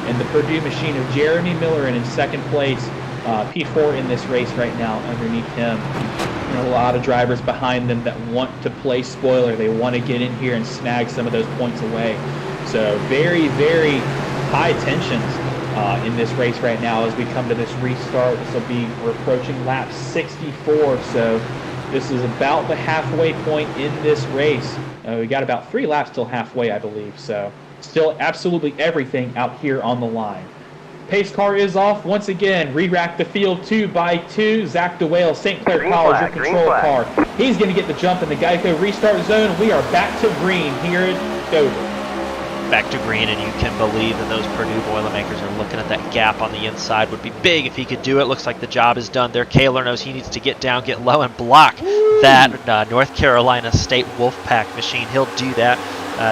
and the Purdue machine of Jeremy Miller in second place, P4 in this race right now underneath him. And a lot of drivers behind them that want to play spoiler. They want to get in here and snag some of those points away. So very, very high tensions in this race right now as we come to this restart. We're approaching lap 64, so this is about the halfway point in this race. We got about 3 laps till halfway, I believe. So still absolutely everything out here on the line. pace car is off. Once again, re-rack the field 2 by 2. Zach DeWale, St. Clair College, your control car. He's going to get the jump in the Geico restart zone. We are back to green here at Dover. Back to green, and you can believe that those Purdue Boilermakers are looking at that gap on the inside. Would be big if he could do it. Looks like the job is done there. Kaler knows he needs to get down, get low, and block that North Carolina State Wolfpack machine. He'll do that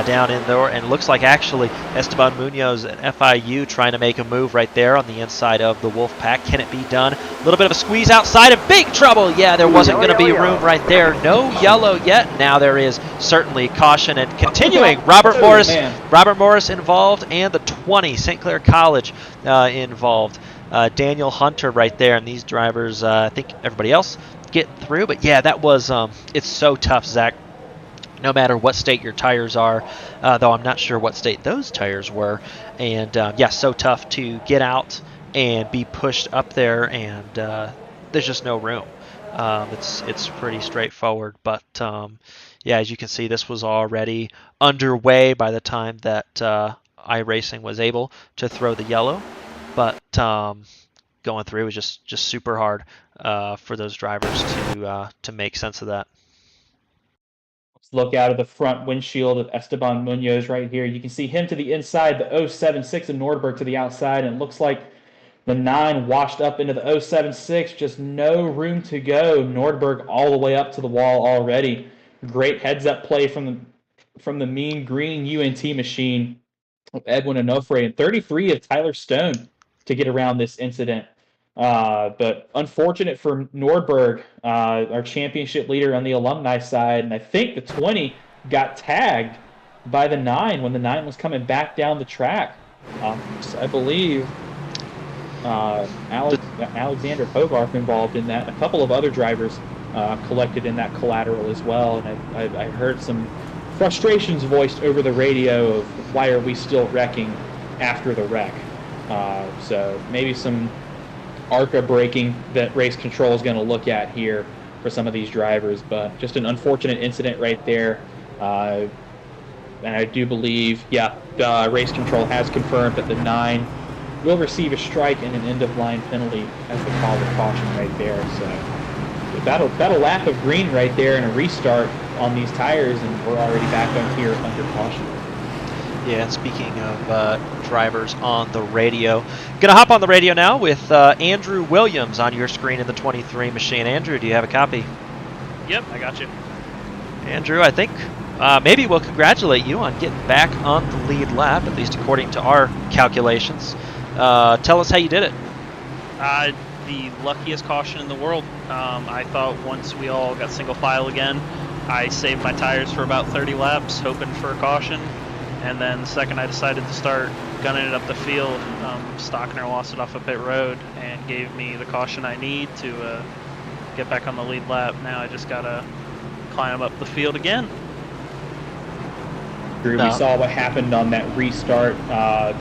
down in there, and it looks like actually Esteban Munoz at FIU trying to make a move right there on the inside of the Wolfpack. Can it be done? A little bit of a squeeze outside of big trouble. Yeah, there wasn't going to be room right there. No yellow yet. Now there is certainly caution and continuing. Robert Morris involved, and the 20 St. Clair College involved. Daniel Hunter right there, and these drivers, I think everybody else get through. But yeah, that was it's so tough, Zach. No matter what state your tires are, though I'm not sure what state those tires were. And yeah, so tough to get out and be pushed up there, and there's just no room. It's pretty straightforward, but yeah, as you can see, this was already underway by the time that iRacing was able to throw the yellow, but going through was just super hard for those drivers to make sense of that. Look out of the front windshield of Esteban Munoz right here. You can see him to the inside, the 076 and Nordberg to the outside, and it looks like the 9 washed up into the 076. Just no room to go. Nordberg all the way up to the wall already. Great heads-up play from the mean green UNT machine of Edwin Onofre, and 33 of Tyler Stone to get around this incident. But unfortunate for Nordberg, our championship leader on the alumni side, and I think the 20 got tagged by the 9 when the 9 was coming back down the track. So I believe Alexander Hogarth involved in that. A couple of other drivers collected in that collateral as well, and I heard some frustrations voiced over the radio of why are we still wrecking after the wreck. So maybe some ARCA braking that race control is going to look at here for some of these drivers, but just an unfortunate incident right there. And I do believe, race control has confirmed that the 9 will receive a strike and an end-of-line penalty as the call of caution right there. So about a lap of green right there and a restart on these tires, and we're already back on here under caution. Yeah, and speaking of drivers on the radio, gonna hop on the radio now with Andrew Williams on your screen in the 23 machine. Andrew, do you have a copy? Yep, I got you. Andrew, I think maybe we'll congratulate you on getting back on the lead lap, at least according to our calculations. Tell us how you did it. The luckiest caution in the world. I thought once we all got single file again, I saved my tires for about 30 laps, hoping for a caution. And then the second I decided to start gunning it up the field, Stockner lost it off a pit road and gave me the caution I need to get back on the lead lap. Now I just got to climb up the field again. Drew, we saw what happened on that restart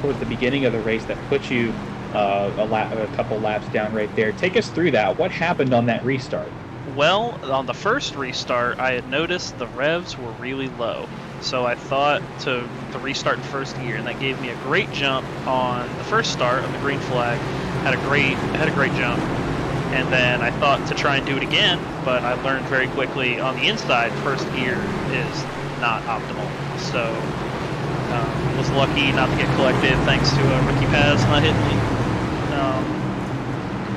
towards the beginning of the race that put you a couple laps down right there. Take us through that. What happened on that restart? Well, on the first restart, I had noticed the revs were really low. So I thought to restart in first gear, and that gave me a great jump on the first start of the green flag. Had a great jump. And then I thought to try and do it again, but I learned very quickly on the inside, first gear is not optimal. So was lucky not to get collected thanks to Ricky Paz not hitting me.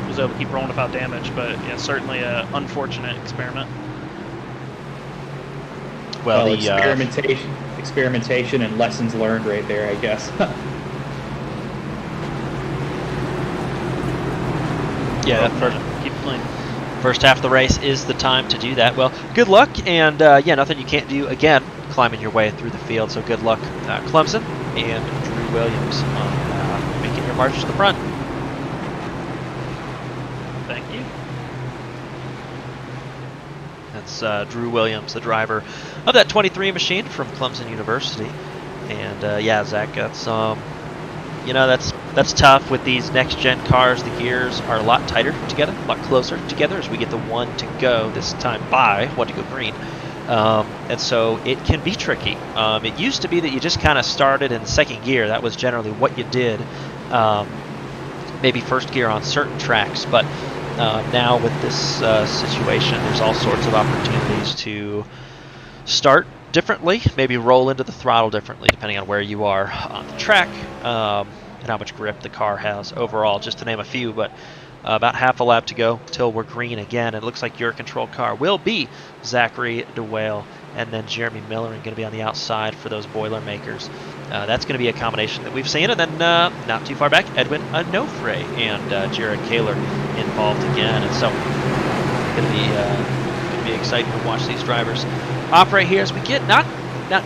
Was able to keep rolling without damage, but yeah, certainly an unfortunate experiment. Well, experimentation and lessons learned right there, I guess. Yeah, keep playing. First half of the race is the time to do that. Well, good luck, and yeah, nothing you can't do again, climbing your way through the field. So good luck, Clemson and Drew Williams on making your march to the front. Thank you. That's Drew Williams, the driver of that 23 machine from Clemson University. And yeah, Zach, that's that's tough with these next-gen cars. The gears are a lot tighter together, a lot closer together as we get the one to go this time one to go green. And so it can be tricky. It used to be that you just kind of started in second gear. That was generally what you did. maybe first gear on certain tracks, but now with this situation, there's all sorts of opportunities to start differently, maybe roll into the throttle differently depending on where you are on the track, and how much grip the car has overall, just to name a few. But about half a lap to go till we're green again. It looks like your control car will be Zachary DeWale, and then Jeremy Miller going to be on the outside for those Boilermakers. That's going to be a combination that we've seen. And then not too far back, Edwin Onofre and Jared Kaler involved again. And so going to be exciting to watch these drivers operate here as we get not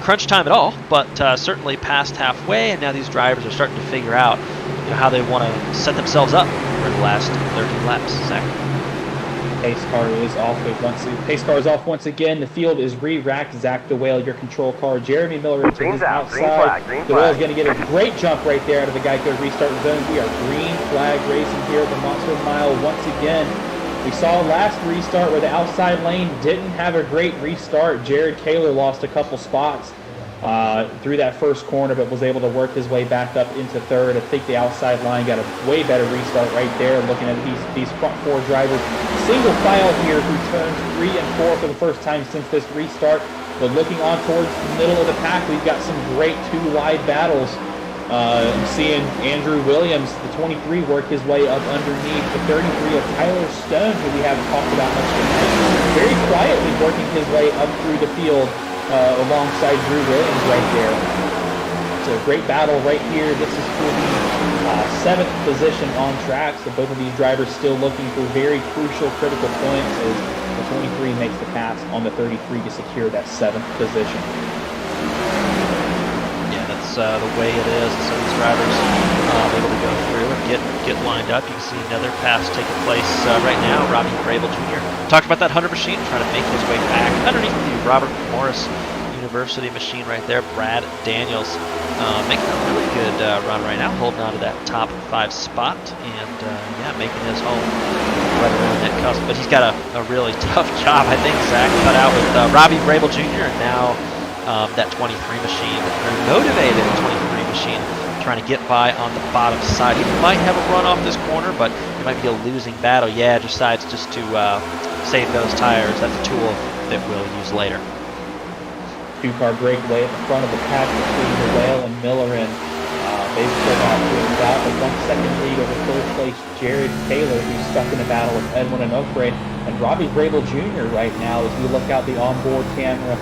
crunch time at all, but certainly past halfway, and now these drivers are starting to figure out how they want to set themselves up for the last 30 laps. Zach. Pace car is off once again. The field is re-racked. Zach DeWale, your control car. Jeremy Miller into his outside. DeWale's going to get a great jump right there out of the Geico restart zone. We are green flag racing here at the Monster Mile once again. We saw last restart where the outside lane didn't have a great restart. Jared Kaler lost a couple spots through that first corner, but was able to work his way back up into third. I think the outside line got a way better restart right there. Looking at these front four drivers, single file here who turns 3 and 4 for the first time since this restart. But looking on towards the middle of the pack, we've got some great two wide battles. I'm seeing Andrew Williams, the 23, work his way up underneath the 33 of Tyler Stone, who we haven't talked about much tonight. Very quietly working his way up through the field alongside Drew Williams right there. It's a great battle right here. This is for the 7th position on track. So both of these drivers still looking for very crucial, critical points as the 23 makes the pass on the 33 to secure that 7th position. The way it is, and so these drivers able to go through and get lined up. You can see another pass taking place right now. Robbie Brable Jr. talked about that Hunter machine, trying to make his way back underneath the Robert Morris University machine right there. Brad Daniels making a really good run right now, holding on to that top 5 spot, and making his home right around that cusp. But he's got a really tough job, I think, Zach, cut out with Robbie Brable Jr. and now that 23 machine, very motivated 23 machine, trying to get by on the bottom side. He might have a run off this corner, but it might be a losing battle. Yeah, decides just to save those tires. That's a tool that we'll use later. Two-car breakaway at the front of the pack between DeWale and Miller, and they've pulled off to about a 1-second lead over third place Jared Kaler, who's stuck in a battle with Edwin Onofre and Robbie Brable Jr. right now as we look out the onboard camera.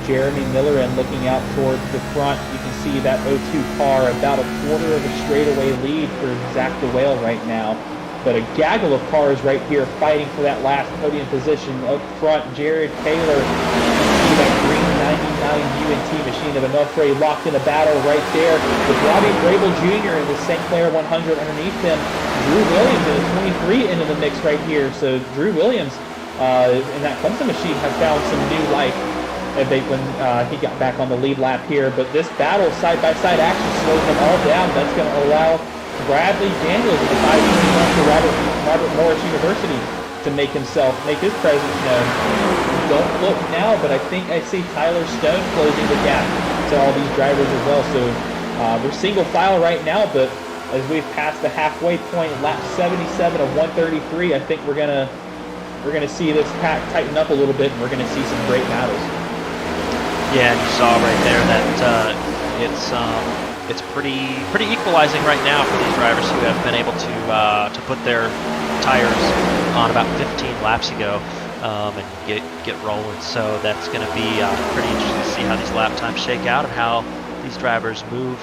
Jeremy Miller, and looking out towards the front, you can see that 02 car about a quarter of a straightaway lead for Zach DeWale right now. But a gaggle of cars right here fighting for that last podium position. Up front, Jared Kaler, you see that green 99 UNT machine of Onofre locked in a battle right there with Robbie Brable Jr. and the St. Clair 100 underneath them. Drew Williams and the 23 into the mix right here. So Drew Williams in that Clemson machine has found some new life when he got back on the lead lap here. But this battle, side-by-side action, slows them all down. That's going to allow Bradley Daniels in the 5-21 for Robert Morris University to make his presence known. Don't look now, but I think I see Tyler Stone closing the gap to all these drivers as well. So we're single file right now, but as we've passed the halfway point, lap 77 of 133, I think we're gonna see this pack tighten up a little bit, and we're gonna see some great battles. Yeah, and you saw right there that it's pretty equalizing right now for these drivers who have been able to put their tires on about 15 laps ago and get rolling. So that's going to be pretty interesting to see how these lap times shake out and how these drivers move.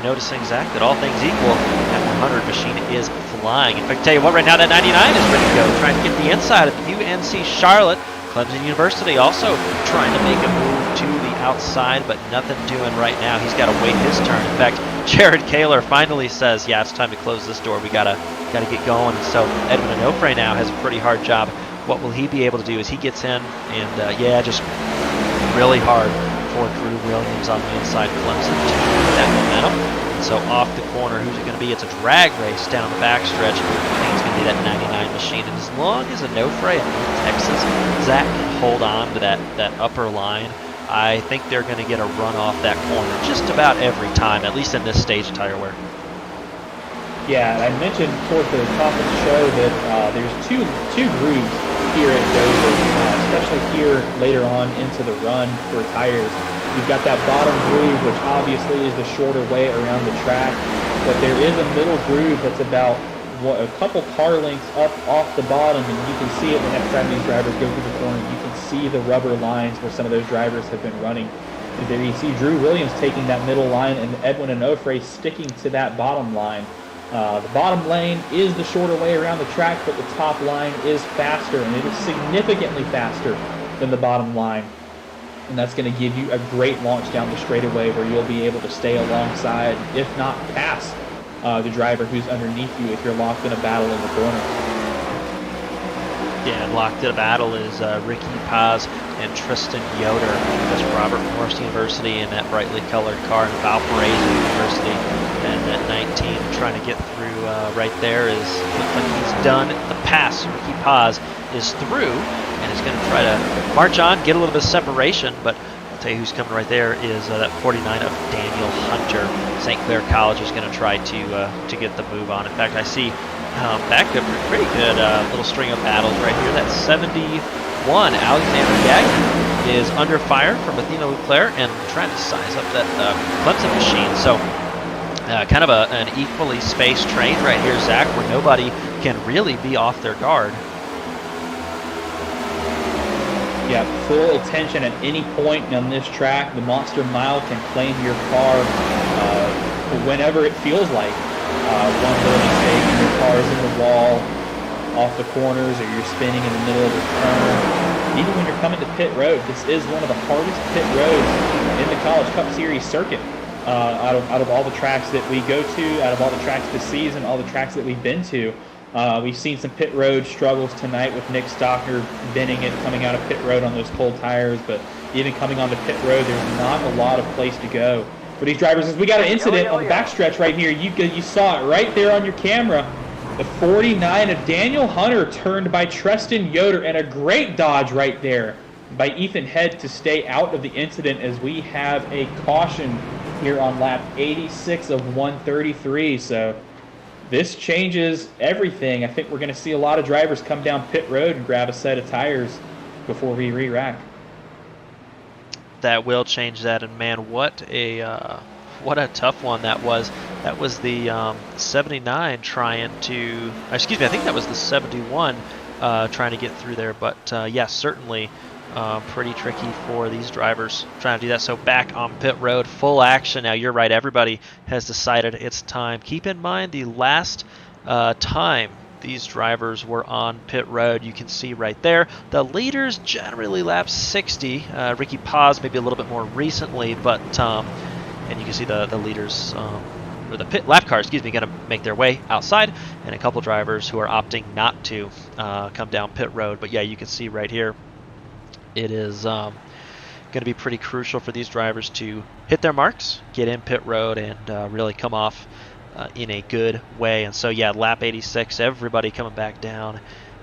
Noticing, Zach, that all things equal, that 100 machine is flying. In fact, I tell you what, right now that 99 is ready to go, trying to get the inside of UNC Charlotte. Clemson University also trying to make a move to the outside, but nothing doing right now. He's got to wait his turn. In fact, Jared Kaler finally says, yeah, it's time to close this door. We gotta get going. So Edwin Onofre now has a pretty hard job. What will he be able to do as he gets in? And just really hard for Drew Williams on the inside. Clemson to keep that momentum. And so off the corner, who's it going to be? It's a drag race down the backstretch. I think it's going to be that 99 machine. And as long as Onofre and Texas, Zach can hold on to that upper line, I think they're going to get a run off that corner just about every time, at least in this stage of tire wear. Yeah, I mentioned towards the top of the show that there's two grooves here at Dover, especially here later on into the run for tires. You've got that bottom groove, which obviously is the shorter way around the track, but there is a middle groove that's about a couple car lengths up off the bottom, and you can see it the next time these drivers go through the corner. You can see the rubber lines where some of those drivers have been running. And there you see Drew Williams taking that middle line and Edwin Onofre sticking to that bottom line. The bottom lane is the shorter way around the track, but the top line is faster, and it is significantly faster than the bottom line. And that's going to give you a great launch down the straightaway where you'll be able to stay alongside, if not pass, the driver who's underneath you if you're locked in a battle in the corner. Yeah, and locked in a battle is Ricky Paz and Tristan Yoder. That's Robert Morris University in that brightly colored car, and Valparaiso University and at 19 trying to get through right there is looks like he's done the pass. Ricky Paz is through and is going to try to march on, get a little bit of separation, but I'll tell you who's coming right there is that 49 of Daniel Hunter. St. Clair College is going to try to get the move on. In fact, I see back a pretty good little string of battles right here. That 71 Alexander Gagnon is under fire from Athena Leclerc and trying to size up that Clemson machine. So kind of an equally spaced train right here, Zach, where nobody can really be off their guard. Yeah, full attention at any point on this track. The Monster Mile can claim your car whenever it feels like. One little mistake and your car is in the wall, off the corners, or you're spinning in the middle of the turn. Even when you're coming to pit road, this is one of the hardest pit roads in the College Cup Series circuit. Out of all the tracks that we go to, out of all the tracks this season, all the tracks that we've been to, we've seen some pit road struggles tonight with Nick Stockner bending it, coming out of pit road on those cold tires. But even coming onto pit road, there's not a lot of place to go for these drivers. As we got an incident on the backstretch right here, you saw it right there on your camera. The 49 of Daniel Hunter turned by Tristan Yoder, and a great dodge right there by Ethan Head to stay out of the incident as we have a caution here on lap 86 of 133. So this changes everything. I think we're going to see a lot of drivers come down pit road and grab a set of tires before we re-rack. That will change that, and man, what a tough one that was. That was the 79 trying to, excuse me, I think that was the 71 trying to get through there. But yeah, certainly pretty tricky for these drivers trying to do that. So back on pit road, full action. Now you're right, everybody has decided it's time. Keep in mind the last time these drivers were on pit road, you can see right there, the leaders generally lap 60. Ricky Paz maybe a little bit more recently, but and you can see the leaders or the pit lap cars, going to make their way outside, and a couple drivers who are opting not to come down pit road. But yeah, you can see right here, it is going to be pretty crucial for these drivers to hit their marks, get in pit road, and really come off in a good way. And so yeah, lap 86, everybody coming back down,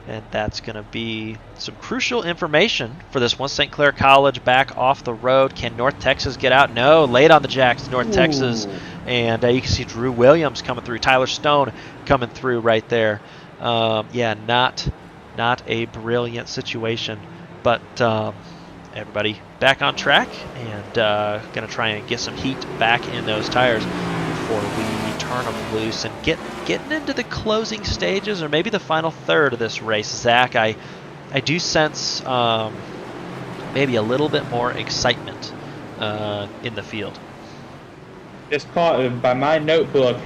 and that's going to be some crucial information for this one. St. Clair College back off the road. Can North Texas get out? No, late on the jacks, North Texas. And you can see Drew Williams coming through, Tyler Stone coming through right there. Yeah, not a brilliant situation, but everybody back on track and going to try and get some heat back in those tires before we turn them loose and getting into the closing stages or maybe the final third of this race. Zach, I do sense maybe a little bit more excitement in the field. This by my notebook,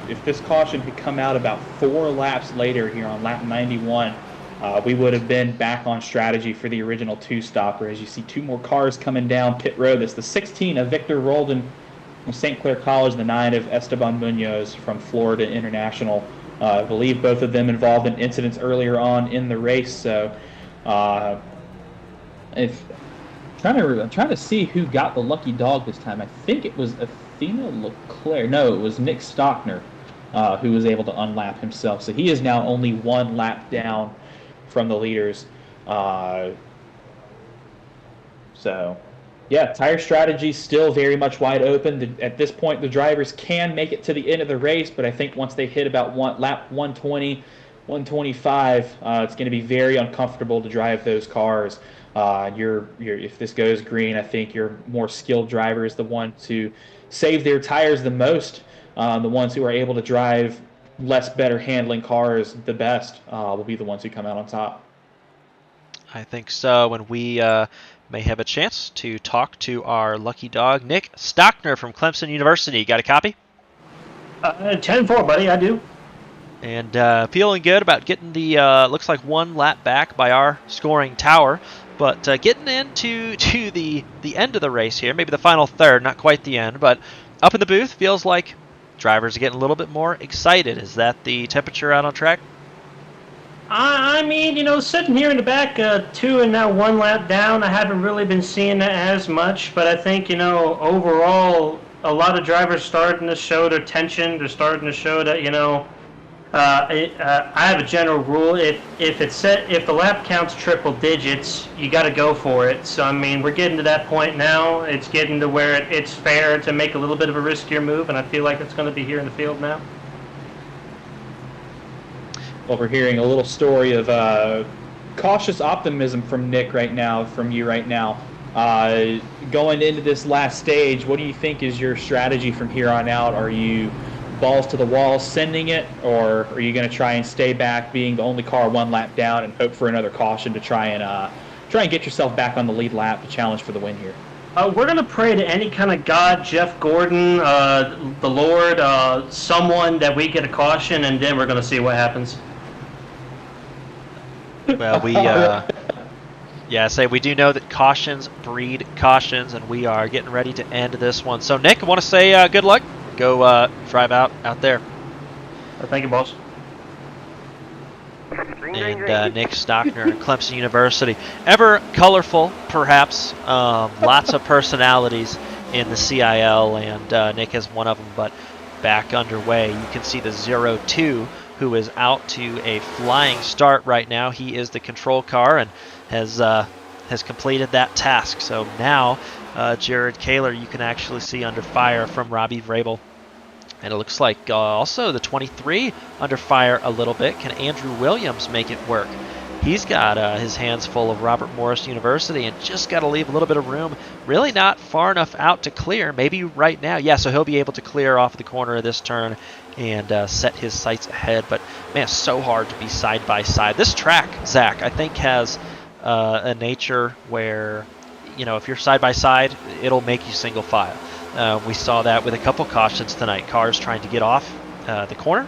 if this caution had come out about 4 laps later here on lap 91, we would have been back on strategy for the original 2-stopper. As you see 2 more cars coming down pit road. That's the 16 of Victor Roldan from St. Clair College, the 9 of Esteban Munoz from Florida International. I believe both of them involved in incidents earlier on in the race. So I'm trying to see who got the lucky dog this time. I think it was Athena Leclerc. No, it was Nick Stockner who was able to unlap himself. So he is now only 1 lap down from the leaders. So Yeah, tire strategy still very much wide open. At this point, the drivers can make it to the end of the race, but I think once they hit about lap 120, 125, it's going to be very uncomfortable to drive those cars. If this goes green, I think your more skilled driver is the one to save their tires the most. The ones who are able to drive less better handling cars the best will be the ones who come out on top. I think so. And we may have a chance to talk to our lucky dog, Nick Stockner from Clemson University. Got a copy? 10-4, buddy. I do. And feeling good about getting the, looks like 1 lap back by our scoring tower. But getting into the end of the race here, maybe the final third, not quite the end, but up in the booth, feels like drivers are getting a little bit more excited. Is that the temperature out on track? I mean, sitting here in the back, 2 and now 1 lap down, I haven't really been seeing that as much. But I think, overall, a lot of drivers starting to show their tension. They're starting to show that, I have a general rule: if the lap counts triple digits, you got to go for it. So I mean, we're getting to that point now. It's getting to where it's fair to make a little bit of a riskier move, and I feel like it's going to be here in the field now. Well, we're hearing a little story of cautious optimism from Nick right now, from you right now. Going into this last stage, what do you think is your strategy from here on out? Are you balls to the wall sending it, or are you going to try and stay back, being the only car 1 lap down, and hope for another caution to try and get yourself back on the lead lap to challenge for the win here? We're going to pray to any kind of God, Jeff Gordon, the Lord, someone, that we get a caution, and then we're going to see what happens. Well, we do know that cautions breed cautions, and we are getting ready to end this one. So, Nick, I want to say good luck. Go drive out there. Thank you, boss. And Nick Stockner at Clemson University. Ever colorful, perhaps. Lots of personalities in the CIL, and Nick is one of them, but back underway. You can see the 0-2, who is out to a flying start right now. He is the control car and has completed that task. So now Jared Kaler, you can actually see under fire from Robbie Vrabel. And it looks like also the 23 under fire a little bit. Can Andrew Williams make it work? He's got his hands full of Robert Morris University and just got to leave a little bit of room. Really not far enough out to clear. Maybe right now. Yeah, so he'll be able to clear off the corner of this turn and set his sights ahead. But, man, so hard to be side by side. This track, Zach, I think has a nature where, if you're side by side, it'll make you single file. We saw that with a couple cautions tonight. Cars trying to get off the corner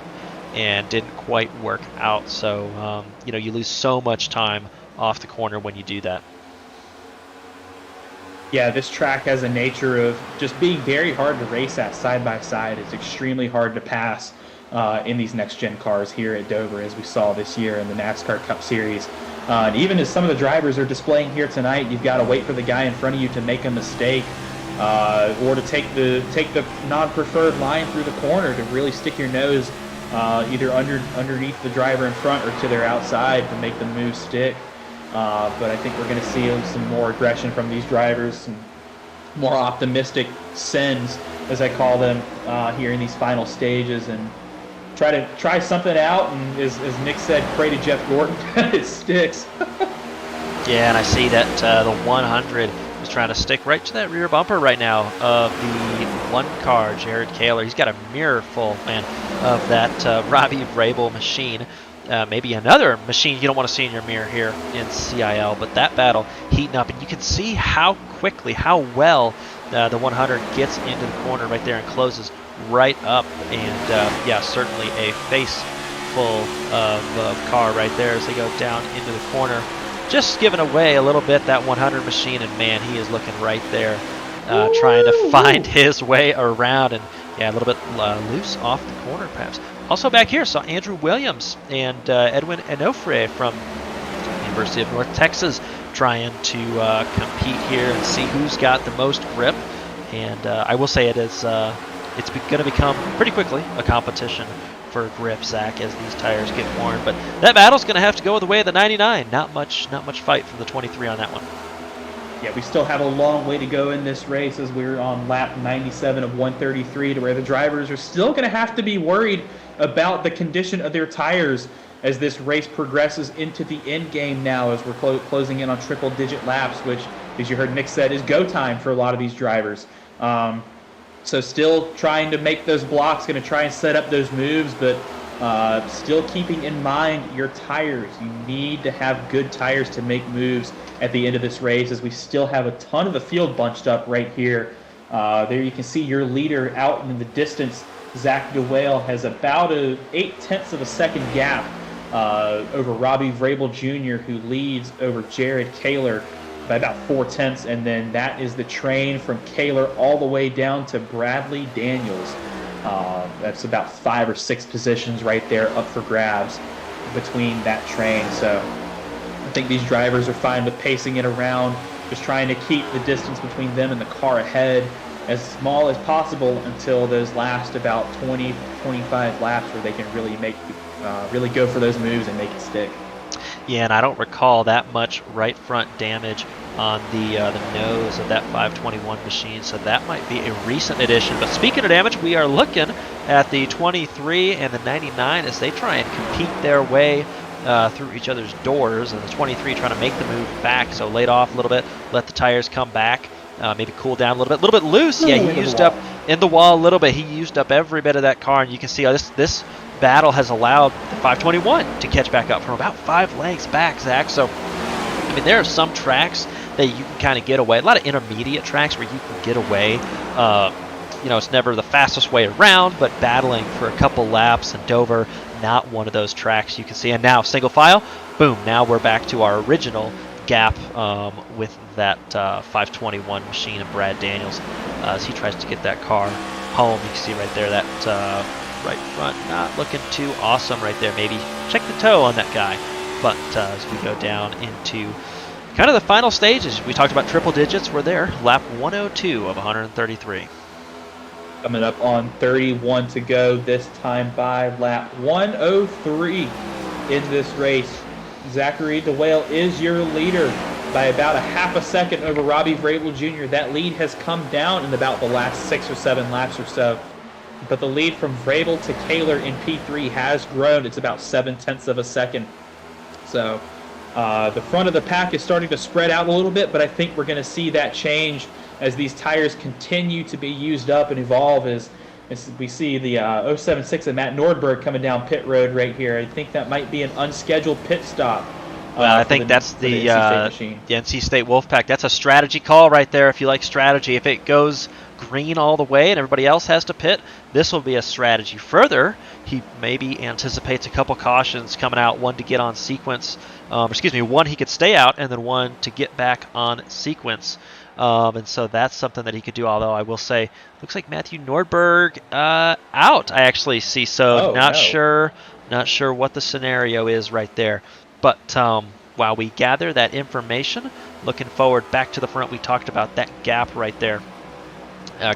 and didn't quite work out. So, you lose so much time off the corner when you do that. Yeah, this track has a nature of just being very hard to race at side by side. It's extremely hard to pass in these next-gen cars here at Dover, as we saw this year in the NASCAR Cup Series. And even as some of the drivers are displaying here tonight, you've got to wait for the guy in front of you to make a mistake or to take the non-preferred line through the corner to really stick your nose either underneath the driver in front or to their outside to make the move stick. But I think we're going to see some more aggression from these drivers, some more optimistic sends, as I call them, here in these final stages, and try something out. And as Nick said, pray to Jeff Gordon it sticks. Yeah, and I see that the 100 is trying to stick right to that rear bumper right now of the one car, Jared Kaler. He's got a mirror full, man, of that Robbie Vrabel machine. Maybe another machine you don't want to see in your mirror here in CIL, but that battle heating up, and you can see how quickly, how well the 100 gets into the corner right there and closes right up. And yeah, certainly a face full of car right there as they go down into the corner. Just giving away a little bit that 100 machine, and man, he is looking right there, trying to find his way around, and yeah, a little bit loose off the corner perhaps. Also back here, saw Andrew Williams and Edwin Onofre from University of North Texas trying to compete here and see who's got the most grip. And I will say it's going to become pretty quickly a competition for grip, Zach, as these tires get worn. But that battle's going to have to go the way of the 99. Not much fight from the 23 on that one. Yeah, we still have a long way to go in this race as we're on lap 97 of 133, to where the drivers are still going to have to be worried about the condition of their tires as this race progresses into the end game now, as we're closing in on triple-digit laps, which, as you heard Nick said, is go time for a lot of these drivers. So still trying to make those blocks, going to try and set up those moves, but still keeping in mind your tires. You need to have good tires to make moves at the end of this race, as we still have a ton of the field bunched up right here. There you can see your leader out in the distance. Zach DeWale has about a 0.8 of a second gap over Robbie Vrabel Jr., who leads over Jared Kaler by about 0.4, and then that is the train from Kaler all the way down to Bradley Daniels. That's about 5 or 6 positions right there up for grabs between that train. So I think these drivers are fine with pacing it around, just trying to keep the distance between them and the car ahead as small as possible until those last about 20, 25 laps, where they can really go for those moves and make it stick. Yeah, and I don't recall that much right front damage on the nose of that 521 machine, so that might be a recent addition. But speaking of damage, we are looking at the 23 and the 99 as they try and compete their way through each other's doors, and the 23 trying to make the move back, so laid off a little bit, let the tires come back, maybe cool down a little bit loose. Yeah, he used up in the wall a little bit. He used up every bit of that car, and you can see this battle has allowed the 521 to catch back up from about 5 lengths back, Zach. So, I mean, there are some tracks that you can kind of get away. A lot of intermediate tracks where you can get away. It's never the fastest way around, but battling for a couple laps, and Dover, not one of those tracks you can see. And now single file, boom, now we're back to our original gap with that 521 machine and Brad Daniels as he tries to get that car home. You can see right there that right front not looking too awesome right there. Maybe check the toe on that guy. But as we go down into kind of the final stages, we talked about triple digits. We're there, lap 102 of 133. Coming up on 31 to go, this time by lap 103 in this race. Zachary DeWale is your leader by about a half a second over Robbie Vrabel Jr. That lead has come down in about the last 6 or 7 laps or so. But the lead from Vrabel to Kaler in P3 has grown. It's about 0.7 of a second. So the front of the pack is starting to spread out a little bit, but I think we're going to see that change as these tires continue to be used up and evolve. As we see the 076 and Matt Nordberg coming down pit road right here. I think that might be an unscheduled pit stop. Well, I think that's the NC State Wolfpack. That's a strategy call right there if you like strategy. If it goes green all the way and everybody else has to pit, this will be a strategy. Further, he maybe anticipates a couple cautions coming out, one to get on sequence, one he could stay out, and then one to get back on sequence. And so that's something that he could do, although I will say, looks like Matthew Nordberg out, I actually see. So not sure what the scenario is right there. But while we gather that information, looking forward back to the front, we talked about that gap right there.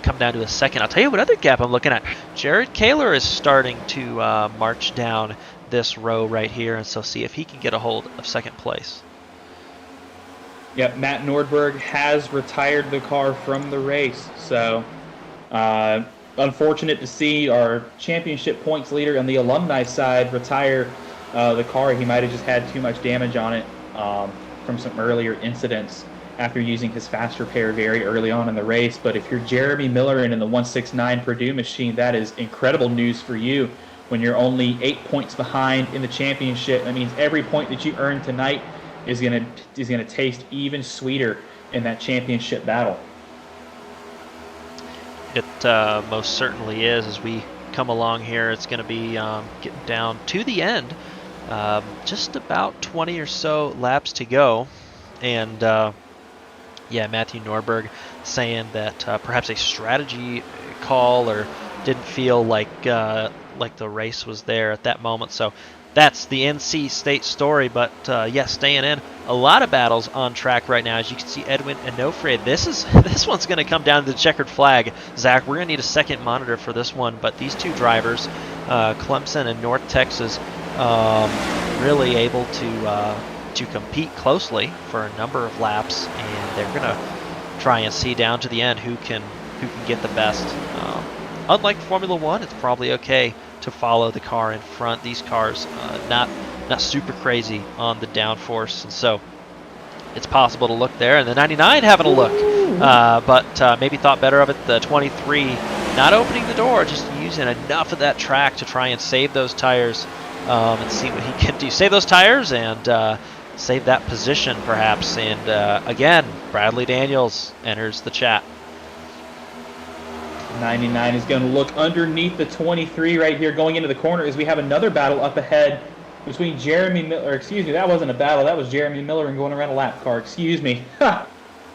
Come down to a second. I'll tell you what other gap I'm looking at. Jared Kaler is starting to march down this row right here, and so see if he can get a hold of second place. Yep, Matt Nordberg has retired the car from the race. So unfortunate to see our championship points leader on the alumni side retire the car. He might have just had too much damage on it from some earlier incidents after using his fast repair very early on in the race. But if you're Jeremy Miller and in the 169 Purdue machine, that is incredible news for you when you're only 8 points behind in the championship. That means every point that you earn tonight is gonna taste even sweeter in that championship battle. It most certainly is. As we come along here, it's going to be getting down to the end. Just about 20 or so laps to go. And Matthew Nordberg saying that perhaps a strategy call or didn't feel like the race was there at that moment. So that's the NC State story. But staying in a lot of battles on track right now. As you can see, Edwin Onofre. This one's going to come down to the checkered flag. Zach, we're going to need a second monitor for this one. But these two drivers, Clemson and North Texas, really able to to compete closely for a number of laps, and they're going to try and see down to the end who can get the best. Unlike Formula One, it's probably okay to follow the car in front. These cars not super crazy on the downforce, and so it's possible to look there. And the 99 having a look, but maybe thought better of it. The 23 not opening the door, just using enough of that track to try and save those tires and see what he can do. Save those tires and save that position, perhaps. And again, Bradley Daniels enters the chat. 99 is going to look underneath the 23 right here going into the corner as we have another battle up ahead between Jeremy Miller. Excuse me, that wasn't a battle. That was Jeremy Miller and going around a lap car. Excuse me.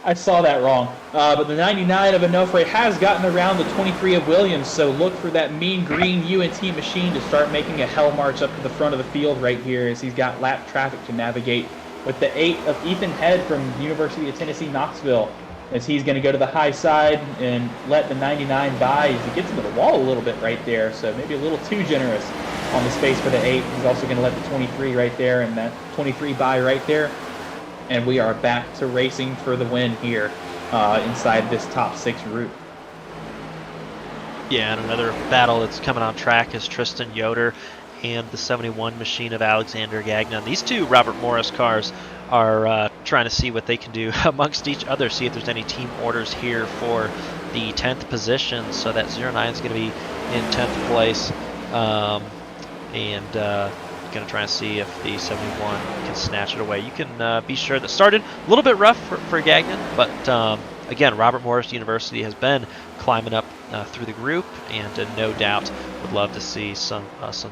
I saw that wrong. But the 99 of Onofre has gotten around the 23 of Williams, so look for that mean green UNT machine to start making a hell march up to the front of the field right here as he's got lap traffic to navigate with the 8 of Ethan Head from University of Tennessee, Knoxville, as he's going to go to the high side and let the 99 by as he gets into the wall a little bit right there, so maybe a little too generous on the space for the 8. He's also going to let the 23 right there and that 23 by right there. And we are back to racing for the win here inside this top 6 route. Yeah, and another battle that's coming on track is Tristan Yoder and the 71 machine of Alexander Gagnon. These two Robert Morris cars are trying to see what they can do amongst each other, see if there's any team orders here for the 10th position. So that 09 is going to be in 10th place. Going to try and see if the 71 can snatch it away. You can be sure that started a little bit rough for Gagnon, but again, Robert Morris University has been climbing up through the group, and no doubt would love to see some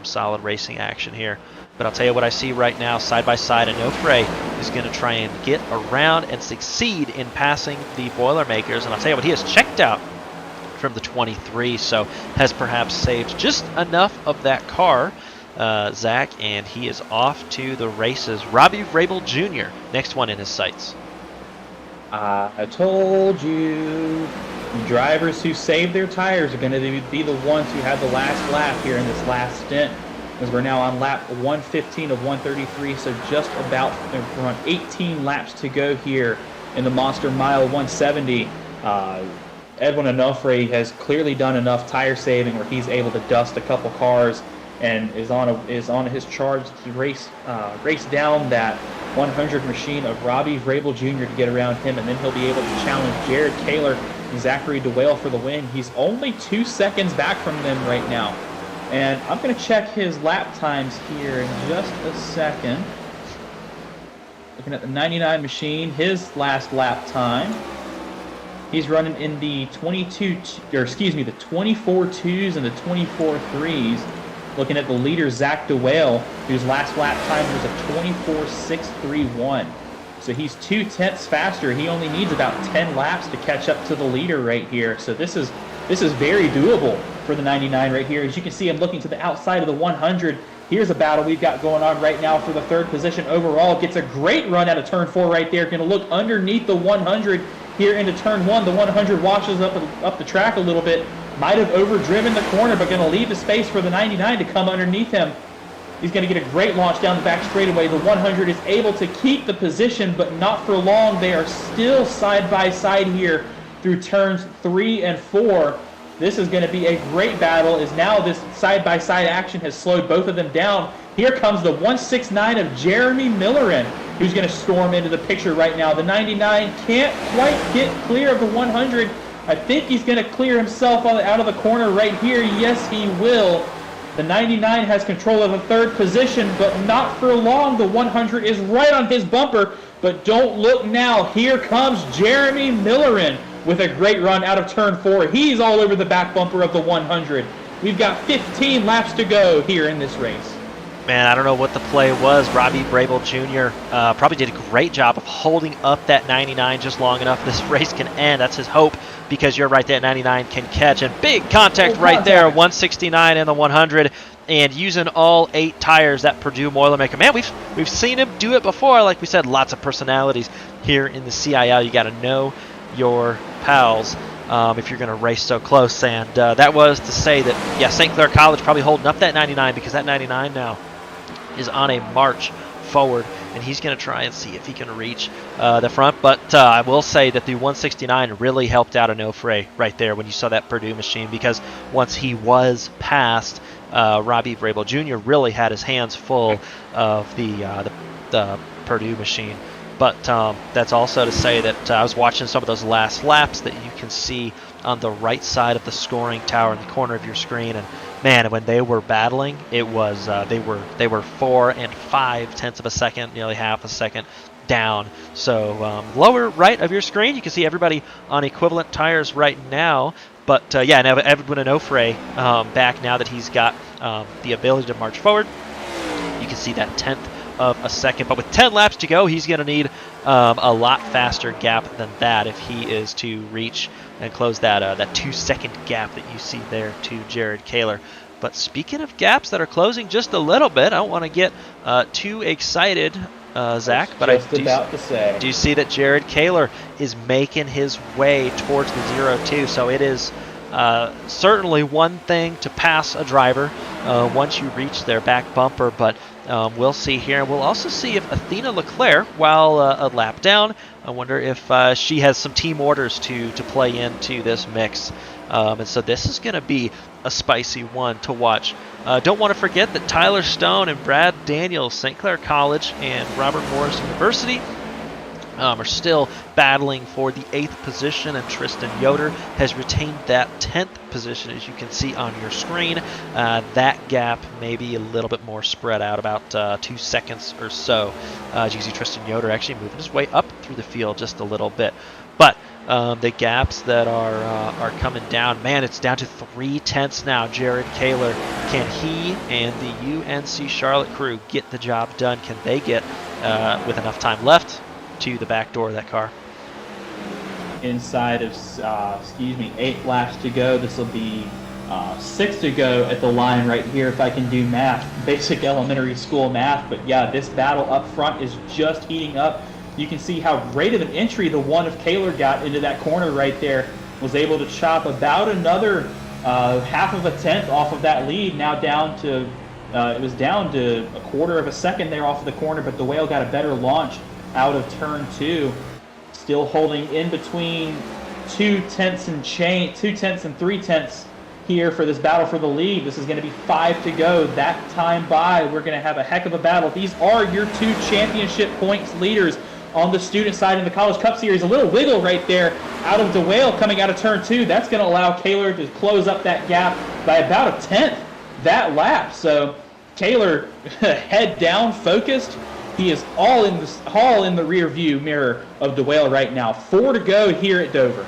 solid racing action here. But I'll tell you what I see right now, side by side, Onofre is going to try and get around and succeed in passing the Boilermakers, and I'll tell you what, he has checked out from the 23, so has perhaps saved just enough of that car, Zach, and he is off to the races. Robbie Vrabel Jr., next one in his sights. I told you, drivers who save their tires are going to be the ones who have the last lap here in this last stint, as we're now on lap 115 of 133, so just about around 18 laps to go here in the Monster Mile 170. Edwin Onofre has clearly done enough tire saving where he's able to dust a couple cars and is on his charge to race down that 100 machine of Robbie Vrabel Jr. to get around him, and then he'll be able to challenge Jared Kaler and Zachary DeWale for the win. He's only 2 seconds back from them right now. And I'm going to check his lap times here in just a second. Looking at the 99 machine, his last lap time. He's running in the 24 twos and the 24 threes. Looking at the leader, Zach DeWale, whose last lap time was a 24.631. So he's 0.2 faster. He only needs about 10 laps to catch up to the leader right here. So this is very doable for the 99 right here. As you can see, I'm looking to the outside of the 100. Here's a battle we've got going on right now for the 3rd position overall. Gets a great run out of turn 4 right there. Going to look underneath the 100 here into turn 1. The 100 washes up the track a little bit. Might have overdriven the corner, but going to leave the space for the 99 to come underneath him. He's going to get a great launch down the back straightaway. The 100 is able to keep the position, but not for long. They are still side by side here through turns 3 and 4. This is going to be a great battle, as now this side-by-side action has slowed both of them down. Here comes the 169 of Jeremy Millerin, who's going to storm into the picture right now. The 99 can't quite get clear of the 100. I think he's going to clear himself out of the corner right here. Yes, he will. The 99 has control of the 3rd position, but not for long. The 100 is right on his bumper, but don't look now. Here comes Jeremy Millerin with a great run out of turn 4. He's all over the back bumper of the 100. We've got 15 laps to go here in this race. Man, I don't know what the play was. Robbie Vrabel Jr. Probably did a great job of holding up that 99 just long enough this race can end. That's his hope, because you're right, that 99 can catch. And big contact right there, 169 and the 100, and using all 8 tires, that Purdue Boilermaker. Man, we've seen him do it before. Like we said, lots of personalities here in the CIL. You got to know your pals if you're going to race so close. And that was to say that, yeah, St. Clair College probably holding up that 99, because that 99 now is on a march forward, and he's going to try and see if he can reach the front. But I will say that the 169 really helped out Onofre right there when you saw that Purdue machine, because once he was past, Robbie Vrabel Jr. really had his hands full of the Purdue machine. But that's also to say that I was watching some of those last laps that you can see on the right side of the scoring tower in the corner of your screen, and man, when they were battling, it was they were 4 and 5 tenths of a second, nearly half a second down. So lower right of your screen, you can see everybody on equivalent tires right now. But yeah, now Edwin Onofre back now that he's got the ability to march forward. You can see that 10th of a second, but with 10 laps to go, he's going to need a lot faster gap than that if he is to reach and close that 2-second gap that you see there to Jared Kaler. But speaking of gaps that are closing just a little bit, I don't want to get too excited, Zach, but I do see that Jared Kaler is making his way towards the 0-2, so it is certainly one thing to pass a driver once you reach their back bumper, but we'll see here. And we'll also see if Athena Leclerc, while a lap down, I wonder if she has some team orders to play into this mix. And so this is going to be a spicy one to watch. Don't want to forget that Tyler Stone and Brad Daniels, St. Clair College and Robert Morris University, are still battling for the 8th position, and Tristan Yoder has retained that 10th position, as you can see on your screen. That gap may be a little bit more spread out, about 2 seconds or so. As you can see, Tristan Yoder actually moving his way up through the field just a little bit. But the gaps that are coming down, man, it's down to 3 tenths now. Jared Kaler, can he and the UNC Charlotte crew get the job done? Can they get, with enough time left, to the back door of that car? Inside of 8 laps to go. This will be 6 to go at the line right here, if I can do math, basic elementary school math. But yeah, this battle up front is just heating up. You can see how great of an entry the one of Kaler got into that corner right there. Was able to chop about another half of a tenth off of that lead. Now down to it was down to a quarter of a second there off of the corner, but the Whale got a better launch out of turn 2. Still holding in between 2 tenths and 3 tenths here for this battle for the lead. This is going to be 5 to go. That time by, we're going to have a heck of a battle. These are your 2 championship points leaders on the student side in the College Cup Series. A little wiggle right there out of DeWale coming out of turn 2. That's going to allow Kaler to close up that gap by about a tenth that lap. So Kaler head down, focused. He is all in the rear view mirror of DeWale right now. 4 to go here at Dover.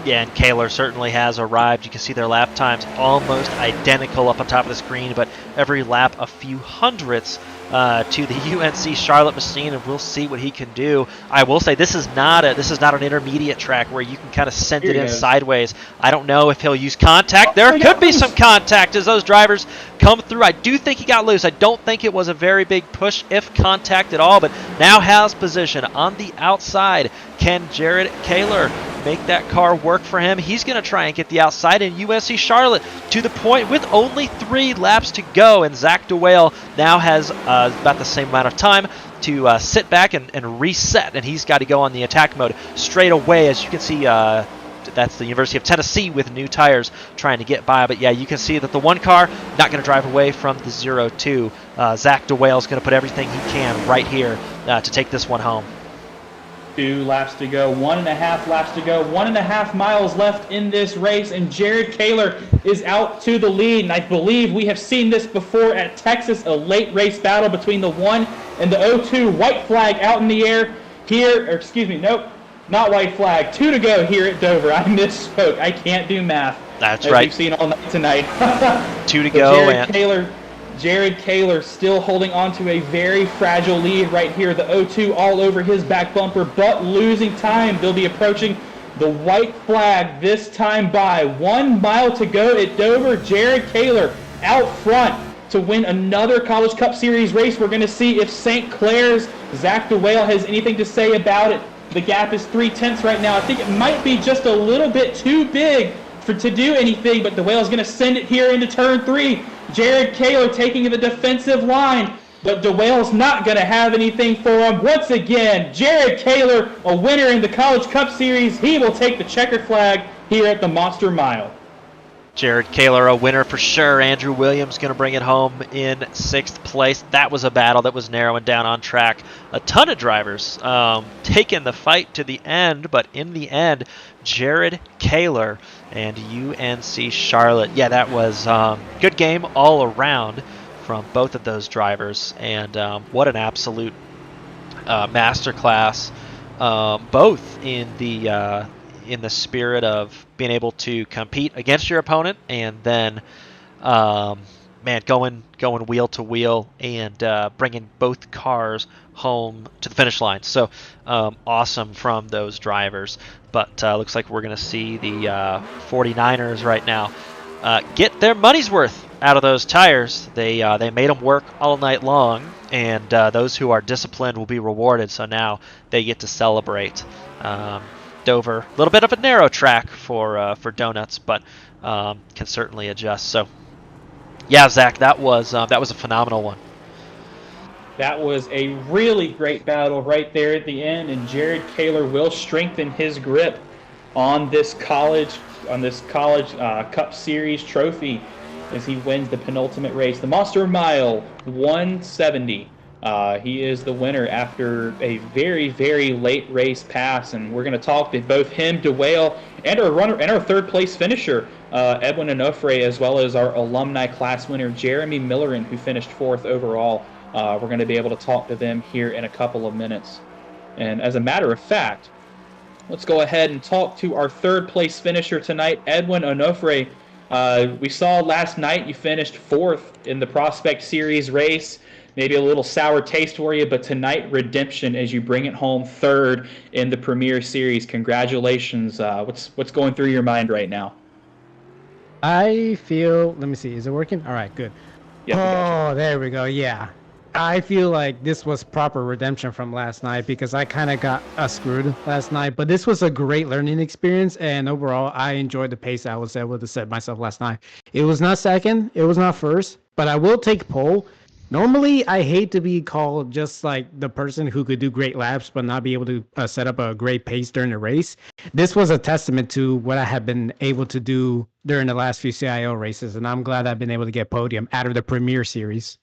Yeah, and Kaler certainly has arrived. You can see their lap times almost identical up on top of the screen, but every lap a few hundredths to the UNC Charlotte machine, and we'll see what he can do. I will say this is not an intermediate track where you can kind of send it in sideways. I don't know if he'll use contact. There could be some contact as those drivers come through. I do think he got loose. I don't think it was a very big push, if contact at all, but now has position on the outside. Can Jared Kaler make that car work for him? He's going to try and get the outside, and UNC Charlotte to the point with only 3 laps to go, and Zach DeWale now has about the same amount of time to sit back and reset, and he's got to go on the attack mode straight away. As you can see, that's the University of Tennessee with new tires trying to get by. But yeah, you can see that the one car not going to drive away from the 0-2. Zach DeWale is going to put everything he can right here to take this one home. 2 laps to go, 1.5 laps to go, 1.5 miles left in this race, and Jared Kaler is out to the lead. And I believe we have seen this before at Texas, a late race battle between the 1 and the 0-2. White flag out in the air here, or excuse me, nope, not white flag. 2 to go here at Dover. I misspoke. I can't do math. That's as right. We've seen all night tonight. 2 to go. Jared Kaler still holding on to a very fragile lead right here. The 0-2 all over his back bumper, but losing time. They'll be approaching the white flag this time by. 1 mile to go at Dover. Jared Kaler out front to win another College Cup Series race. We're going to see if St. Clair's Zach DeWale has anything to say about it. The gap is 3 tenths right now. I think it might be just a little bit too big to do anything, but DeWale is going to send it here into turn 3. Jared Kaler taking the defensive line. but DeWale's not going to have anything for him. Once again, Jared Kaler, a winner in the College Cup Series. He will take the checkered flag here at the Monster Mile. Jared Kaler, a winner for sure. Andrew Williams going to bring it home in 6th place. That was a battle that was narrowing down on track. A ton of drivers taking the fight to the end, but in the end, Jared Kaler and UNC Charlotte. Yeah, that was good game all around from both of those drivers, and what an absolute masterclass, both in the spirit of being able to compete against your opponent, and then, going wheel to wheel and bringing both cars home to the finish line. So awesome from those drivers. But looks like we're going to see the 49ers right now get their money's worth out of those tires. They made them work all night long, and those who are disciplined will be rewarded. So now they get to celebrate. Dover, a little bit of a narrow track for donuts, but can certainly adjust. So, yeah, Zach, that was a phenomenal one. That was a really great battle right there at the end, and Jared Kaler will strengthen his grip on this college Cup Series trophy as he wins the penultimate race, the Monster Mile 170. He is the winner after a very, very late race pass, and we're going to talk to both him, DeWale, and our runner and our third place finisher, Edwin Onofre, as well as our alumni class winner, Jeremy Millerin, who finished 4th overall. We're going to be able to talk to them here in a couple of minutes. And as a matter of fact, let's go ahead and talk to our third place finisher tonight, Edwin Onofre. We saw last night you finished 4th in the Prospect Series race. Maybe a little sour taste for you, but tonight, redemption as you bring it home 3rd in the Premier Series. Congratulations. What's going through your mind right now? I feel, let me see, is it working? All right, good. Yeah, there we go. Yeah. I feel like this was proper redemption from last night because I kind of got screwed last night. But this was a great learning experience, and overall, I enjoyed the pace I was able to set myself last night. It was not second, it was not first, but I will take pole. Normally, I hate to be called just like the person who could do great laps but not be able to set up a great pace during the race. This was a testament to what I have been able to do during the last few CIL races, and I'm glad I've been able to get podium out of the Premier Series.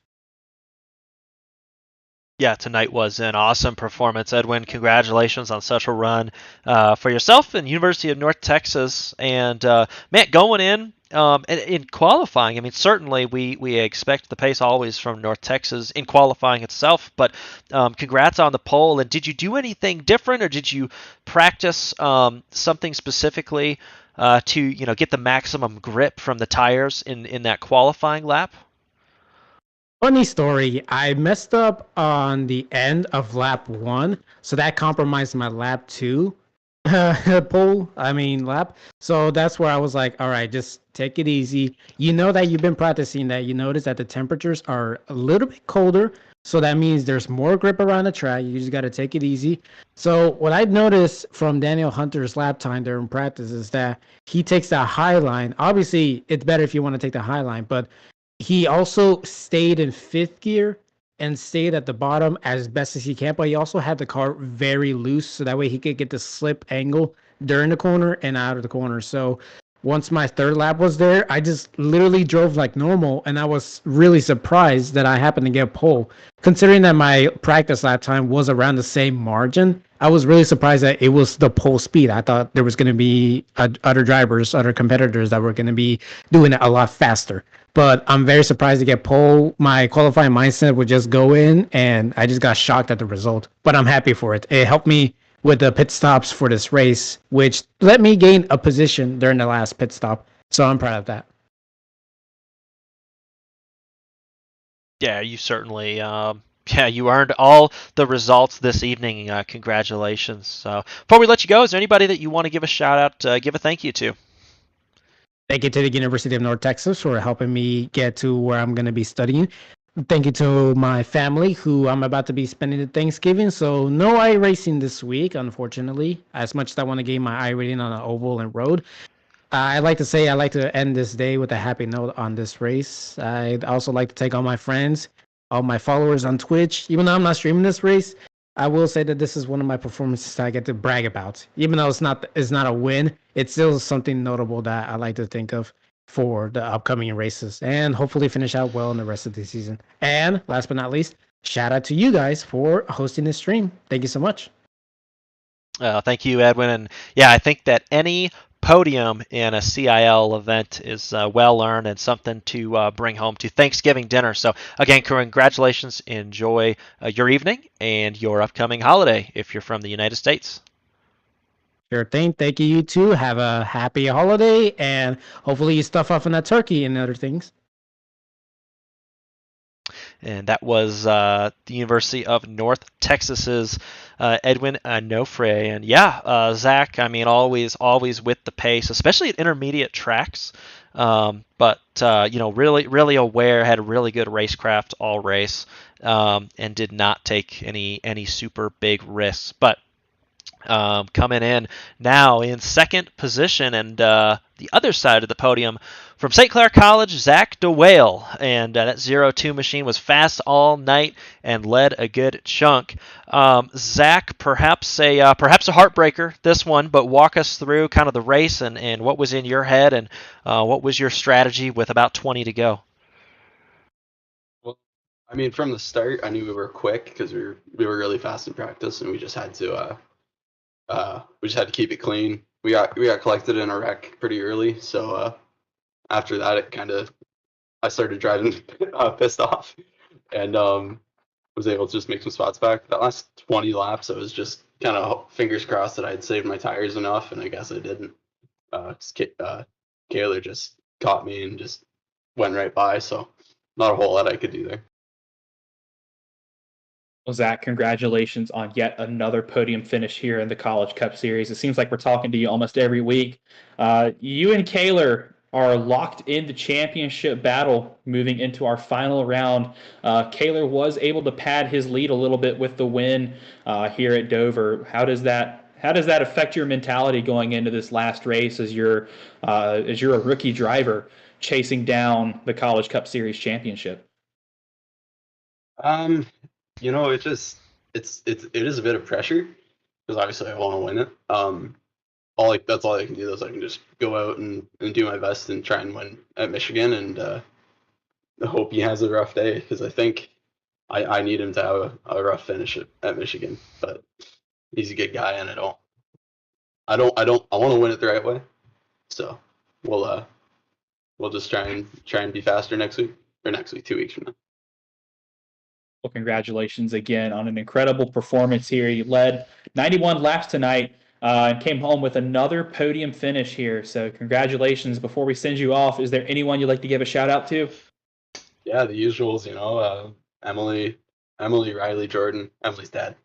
Yeah, tonight was an awesome performance, Edwin. Congratulations on such a run for yourself and University of North Texas. And man, going in qualifying, I mean, certainly we expect the pace always from North Texas in qualifying itself. But congrats on the pole. And did you do anything different, or did you practice something specifically to get the maximum grip from the tires in that qualifying lap? Funny story, I messed up on the end of lap 1, so that compromised my lap 2 lap. So that's where I was like, all right, just take it easy. You know that you've been practicing that. You notice that the temperatures are a little bit colder, so that means there's more grip around the track. You just got to take it easy. So what I noticed from Daniel Hunter's lap time during practice is that he takes that high line. Obviously, it's better if you want to take the high line, but he also stayed in 5th gear and stayed at the bottom as best as he can, but he also had the car very loose so that way he could get the slip angle during the corner and out of the corner. So once my 3rd lap was there, I just literally drove like normal, and I was really surprised that I happened to get pole. Considering that my practice lap time was around the same margin, I was really surprised that it was the pole speed. I thought there was going to be other drivers, other competitors that were going to be doing it a lot faster. But I'm very surprised to get pole. My qualifying mindset would just go in, and I just got shocked at the result. But I'm happy for it. It helped me with the pit stops for this race, which let me gain a position during the last pit stop. So I'm proud of that. Yeah, you certainly you earned all the results this evening. Congratulations. So before we let you go, is there anybody that you want to give a shout out, give a thank you to? Thank you to the University of North Texas for helping me get to where I'm going to be studying. Thank you to my family, who I'm about to be spending the Thanksgiving. So no iRacing this week, unfortunately. As much as I want to gain my iRating on an oval and road, I'd like to say I'd like to end this day with a happy note on this race. I'd also like to take all my friends all my followers on Twitch. Even though I'm not streaming this race, I will say that this is one of my performances that I get to brag about. Even though it's not a win, it's still something notable that I like to think of for the upcoming races, and hopefully finish out well in the rest of the season. And last but not least, shout out to you guys for hosting this stream. Thank you so much. Thank you, Edwin. And yeah, I think that any podium in a CIL event is well earned and something to bring home to Thanksgiving dinner. So, again, congratulations. Enjoy your evening and your upcoming holiday if you're from the United States. Sure thing. Thank you, you too. Have a happy holiday, and hopefully you stuff off on that turkey and other things. And that was the University of North Texas's Edwin Nofre. And yeah, Zach, I mean, always with the pace, especially at intermediate tracks. But really aware, had a really good racecraft all race, and did not take any super big risks. But coming in now in second position, and the other side of the podium from St. Clair College, Zach DeWale. And that 0-2 machine was fast all night and led a good chunk. Zach, perhaps a heartbreaker, this one, but walk us through kind of the race and what was in your head and what was your strategy with about 20 to go. Well, I mean, from the start, I knew we were quick because we were really fast in practice, and we just had to keep it clean. We got collected in a wreck pretty early, so after that, I started driving pissed off, and was able to just make some spots back. That last 20 laps, I was just kind of fingers crossed that I'd saved my tires enough, and I guess I didn't. Kaler just caught me and just went right by, so not a whole lot I could do there. Well, Zach, congratulations on yet another podium finish here in the College Cup Series. It seems like we're talking to you almost every week. You and Kaler are locked in the championship battle moving into our final round. Kaler was able to pad his lead a little bit with the win here at Dover. How does that affect your mentality going into this last race as you're a rookie driver chasing down the College Cup Series championship? It is a bit of pressure because obviously I want to win it. That's all I can do is I can just go out and do my best and try and win at Michigan, and hope he has a rough day because I think I need him to have a rough finish at Michigan. But he's a good guy, and I want to win it the right way. So we'll just try and be faster next week, 2 weeks from now. Well, congratulations again on an incredible performance here. You led 91 laps tonight and came home with another podium finish here. So congratulations. Before we send you off, is there anyone you'd like to give a shout out to? Yeah, the usuals, Emily, Riley, Jordan, Emily's dad,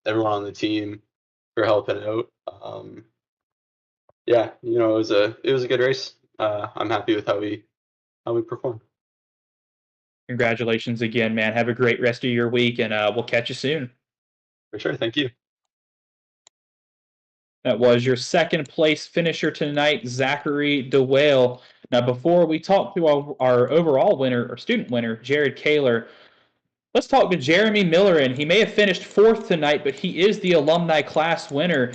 everyone on the team for helping out. It was a good race. I'm happy with how we performed. Congratulations again, man. Have a great rest of your week, and we'll catch you soon. For sure. Thank you. That was your second place finisher tonight, Zachary DeWale. Now, before we talk to our overall winner or student winner, Jared Kaler, let's talk to Jeremy Miller. And he may have finished fourth tonight, but he is the alumni class winner.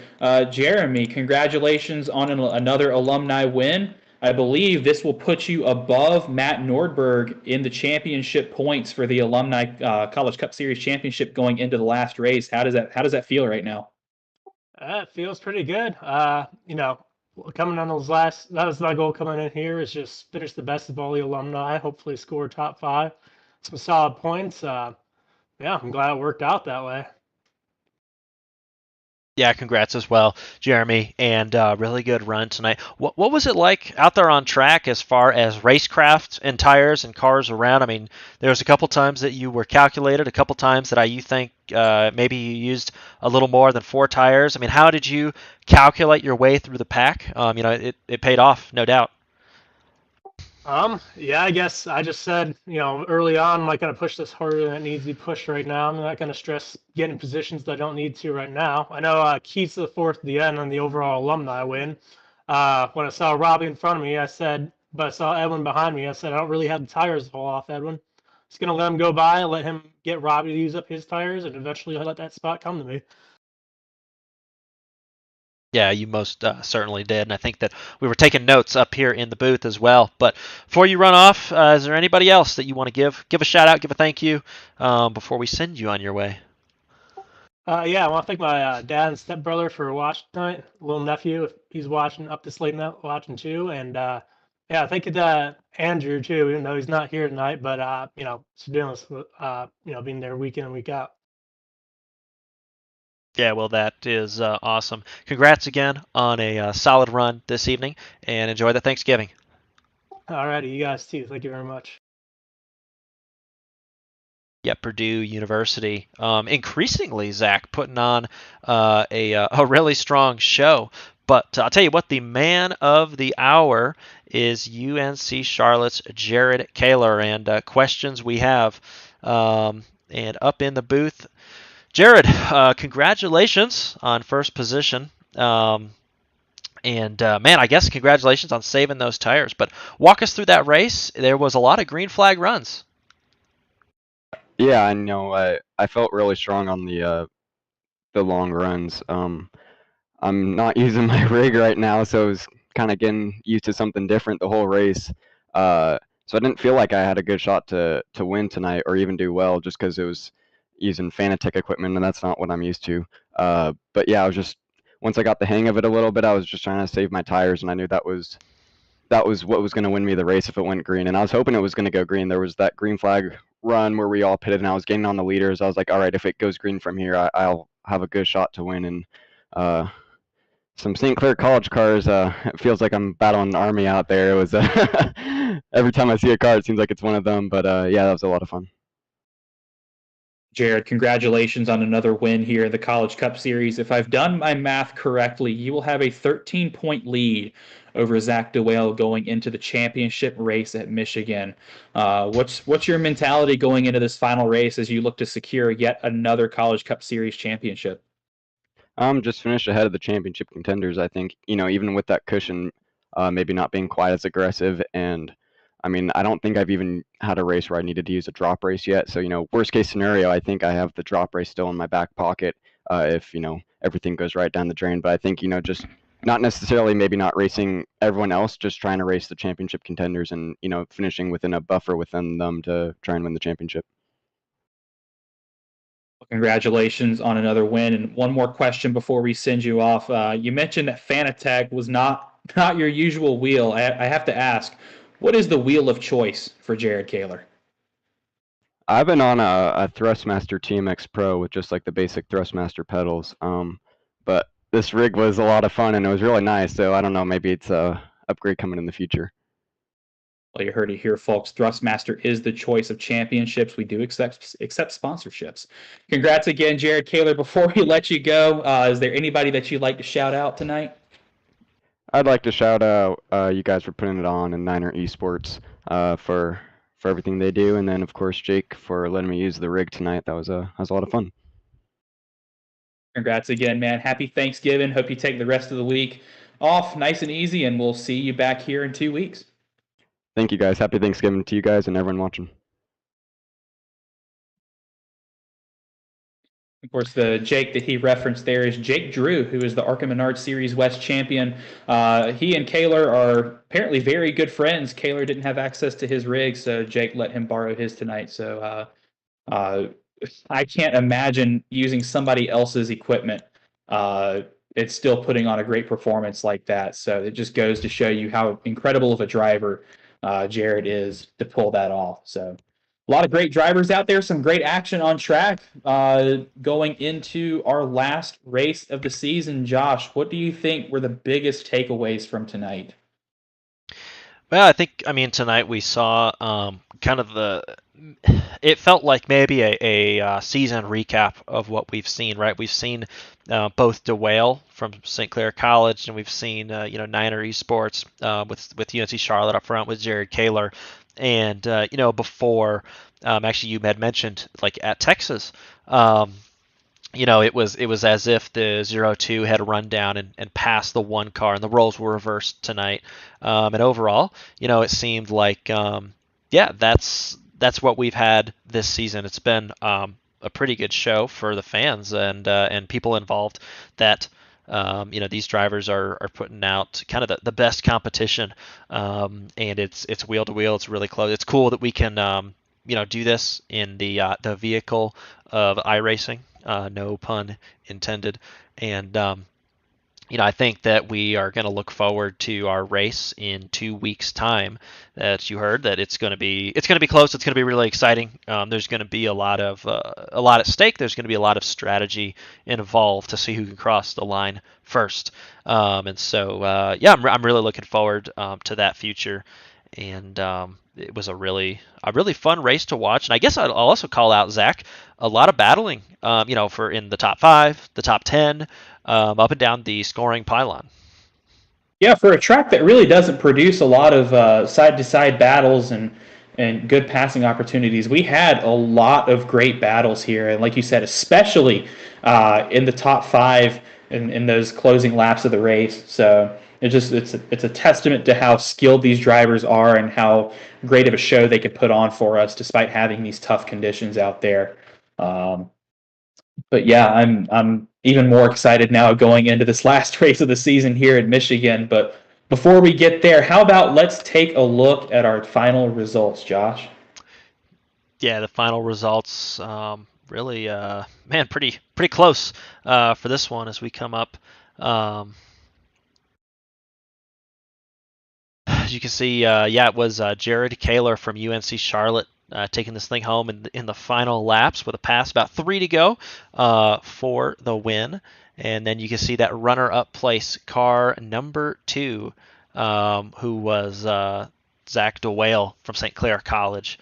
Jeremy, congratulations on another alumni win. I believe this will put you above Matt Nordberg in the championship points for the Alumni College Cup Series championship going into the last race. How does that feel right now? It feels pretty good. Coming on those that was my goal coming in here, is just finish the best of all the alumni, hopefully score top 5, some solid points. I'm glad it worked out that way. Yeah, congrats as well, Jeremy, and really good run tonight. What was it like out there on track as far as racecraft and tires and cars around? I mean, there was a couple times that you were calculated, a couple times that you think maybe you used a little more than 4 tires. I mean, how did you calculate your way through the pack? It paid off, no doubt. I guess I just said, early on, I'm not going to push this harder than it needs to be pushed right now. I'm not going to stress getting positions that I don't need to right now. I know keys to the fourth at the end on the overall alumni win. When I saw Robbie in front of me, but I saw Edwin behind me, I said, I don't really have the tires to fall off, Edwin. just gonna let him go by, let him get Robbie to use up his tires, and eventually let that spot come to me. Yeah, you most certainly did, and I think that we were taking notes up here in the booth as well. But before you run off, is there anybody else that you want to give a shout out, give a thank you before we send you on your way? Yeah, I want to thank my dad and stepbrother for watching tonight. Little nephew, if he's watching up this late night, watching too. And yeah, thank you to Andrew too, even though he's not here tonight. But for doing this, being there week in and week out. Yeah, well, that is awesome. Congrats again on a solid run this evening, and enjoy the Thanksgiving. Alrighty, you guys too. Thank you very much. Yeah, Purdue University. Increasingly, Zach putting on a really strong show. But I'll tell you what, the man of the hour is UNC Charlotte's Jared Kaler, and questions we have. And up in the booth, Jared, congratulations on first position. And man, I guess congratulations on saving those tires. But walk us through that race. There was a lot of green flag runs. Yeah, I know. I felt really strong on the long runs. I'm not using my rig right now, so I was kind of getting used to something different the whole race. So I didn't feel like I had a good shot to win tonight or even do well, just because it was using Fanatec equipment, and that's not what I'm used to. But yeah, I was just once I got the hang of it a little bit, I was just trying to save my tires, and I knew that was what was going to win me the race if it went green. And I was hoping it was going to go green. There was that green flag run where we all pitted, and I was getting on the leaders. I was like, all right, if it goes green from here, I'll have a good shot to win. And some St. Clair College cars, it feels like I'm battling an army out there. It was every time I see a car, it seems like it's one of them. But yeah, that was a lot of fun. Jared, congratulations on another win here in the College Cup Series. If I've done my math correctly, you will have a 13-point lead over Zach DeWale going into the championship race at Michigan. What's your mentality going into this final race as you look to secure yet another College Cup Series championship? Just finished ahead of the championship contenders. I think even with that cushion, maybe not being quite as aggressive. And I mean, I don't think I've even had a race where I needed to use a drop race yet. So worst case scenario, I think I have the drop race still in my back pocket if everything goes right down the drain. But I think just not necessarily maybe not racing everyone else, just trying to race the championship contenders and finishing within a buffer within them to try and win the championship. Congratulations on another win. And one more question before we send you off. You mentioned that Fanatec was not your usual wheel. I have to ask, what is the wheel of choice for Jared Kaler? I've been on a Thrustmaster TMX Pro with just like the basic Thrustmaster pedals. But this rig was a lot of fun and it was really nice. So I don't know, maybe it's a upgrade coming in the future. Well, you heard it here, folks. Thrustmaster is the choice of championships. We do accept sponsorships. Congrats again, Jared Kaler. Before we let you go, is there anybody that you'd like to shout out tonight? I'd like to shout out you guys for putting it on and Niner Esports for everything they do, and then of course Jake for letting me use the rig tonight. That was a lot of fun. Congrats again, man. Happy Thanksgiving. Hope you take the rest of the week off nice and easy, and we'll see you back here in 2 weeks. Thank you guys. Happy Thanksgiving to you guys and everyone watching. Of course, the Jake that he referenced there is Jake Drew, who is the Arkham Menard Series West champion. He and Kaler are apparently very good friends. Kaler didn't have access to his rig, so Jake let him borrow his tonight. So I can't imagine using somebody else's equipment. It's still putting on a great performance like that. So it just goes to show you how incredible of a driver Jared is to pull that off. So a lot of great drivers out there, some great action on track going into our last race of the season. Josh, what do you think were the biggest takeaways from tonight? Well, I mean, tonight we saw kind of it felt like maybe a season recap of what we've seen, right? We've seen both DeWale from St. Clair College, and we've seen Niner Esports with UNC Charlotte up front with Jared Kaler, and before actually you had mentioned like at Texas. It was as if the 0-2 had run down and passed the one car, and the roles were reversed tonight. And overall, it seemed like, yeah, that's that's what we've had this season. It's been a pretty good show for the fans and people involved. That these drivers are putting out kind of the best competition, and it's wheel to wheel. It's really close. It's cool that we can do this in the vehicle of iRacing. No pun intended. And I think that we are going to look forward to our race in 2 weeks' time. That you heard that it's going to be close. It's going to be really exciting. There's going to be a lot at stake. There's going to be a lot of strategy involved to see who can cross the line first. And so I'm really looking forward to that future. And it was a really fun race to watch. And I guess I'll also call out Zach. A lot of battling, for in the top 5, the top 10. Up and down the scoring pylon. Yeah, for a track that really doesn't produce a lot of side-to-side battles and good passing opportunities, we had a lot of great battles here. And like you said, especially in the top 5 in those closing laps of the race. So it's a testament to how skilled these drivers are and how great of a show they could put on for us despite having these tough conditions out there. But yeah, I'm even more excited now going into this last race of the season here in Michigan. But before we get there, how about let's take a look at our final results, Josh? Yeah, the final results really, pretty close for this one as we come up. As you can see, it was Jared Kaler from UNC Charlotte taking this thing home in the final laps with a pass, about 3 to go for the win. And then you can see that runner-up place, car number 2, who was Zach DeWale from St. Clair College.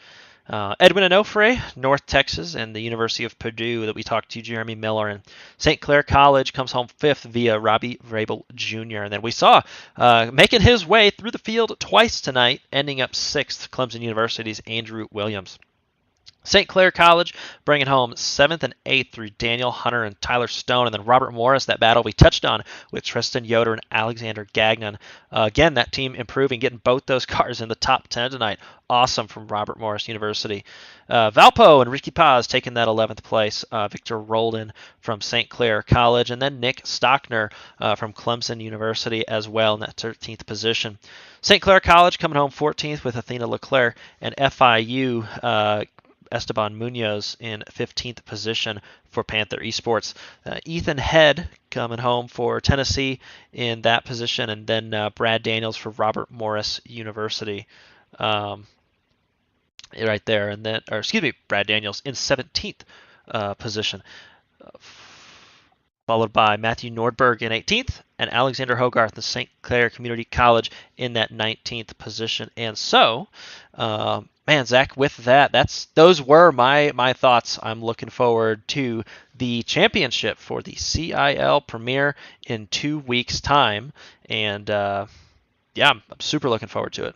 Edwin Onofre, North Texas, and the University of Purdue that we talked to, Jeremy Miller. And St. Clair College comes home 5th via Robbie Vrabel Jr. And then we saw making his way through the field twice tonight, ending up 6th, Clemson University's Andrew Williams. St. Clair College bringing home 7th and 8th through Daniel Hunter and Tyler Stone. And then Robert Morris, that battle we touched on with Tristan Yoder and Alexander Gagnon. Again, that team improving, getting both those cars in the top 10 tonight. Awesome from Robert Morris University. Valpo and Ricky Paz taking that 11th place. Victor Roldan from St. Clair College. And then Nick Stockner from Clemson University as well in that 13th position. St. Clair College coming home 14th with Athena Leclerc, and FIU Esteban Munoz in 15th position for Panther Esports. Ethan Head coming home for Tennessee in that position, and then Brad Daniels for Robert Morris University right there. And then, Brad Daniels in 17th position. Followed by Matthew Nordberg in 18th, and Alexander Hogarth of St. Clair Community College in that 19th position. And so, Zach, with that, those were my thoughts. I'm looking forward to the championship for the CIL Premier in 2 weeks' time, and I'm super looking forward to it.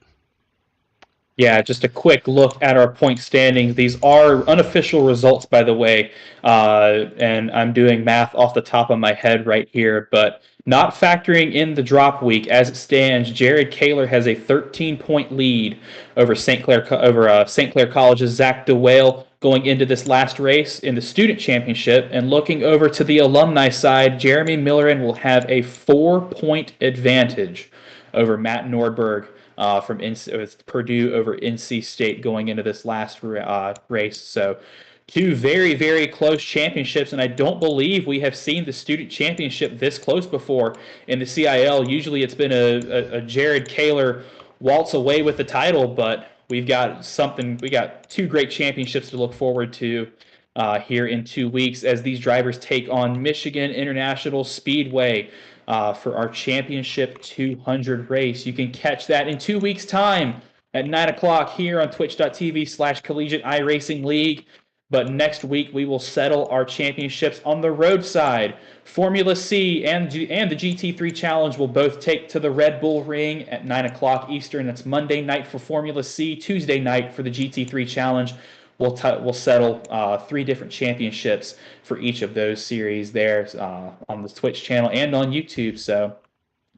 Yeah, just a quick look at our point standings. These are unofficial results, by the way, and I'm doing math off the top of my head right here, but not factoring in the drop week. As it stands, Jared Kaler has a 13-point lead over St. Clair College's Zach DeWale going into this last race in the student championship. And looking over to the alumni side, Jeremy Millerin will have a 4-point advantage over Matt Nordberg from Purdue over NC State going into this last race. So 2 very, very close championships, and I don't believe we have seen the student championship this close before in the CIL. Usually it's been a Jared Kaler waltz away with the title, but we got 2 great championships to look forward to here in 2 weeks as these drivers take on Michigan International Speedway for our Championship 200 race. You can catch that in 2 weeks' time at 9 o'clock here on twitch.tv/Collegiate iRacing League. But next week, we will settle our championships on the roadside. Formula C and the GT3 Challenge will both take to the Red Bull Ring at 9 o'clock Eastern. That's Monday night for Formula C, Tuesday night for the GT3 Challenge. We'll settle 3 different championships for each of those series there on the Twitch channel and on YouTube. So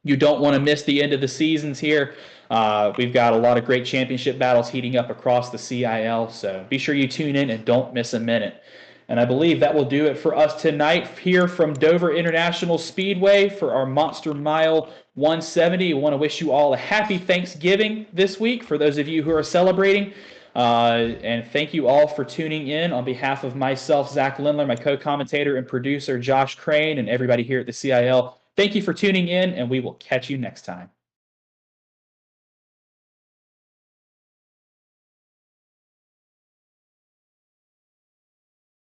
You don't want to miss the end of the seasons here. We've got a lot of great championship battles heating up across the CIL, so be sure you tune in and don't miss a minute. And I believe that will do it for us tonight here from Dover International Speedway for our Monster Mile 170. I want to wish you all a happy Thanksgiving this week for those of you who are celebrating. And thank you all for tuning in on behalf of myself, Zach Lindler, my co-commentator and producer, Josh Crane, and everybody here at the CIL. Thank you for tuning in, and we will catch you next time.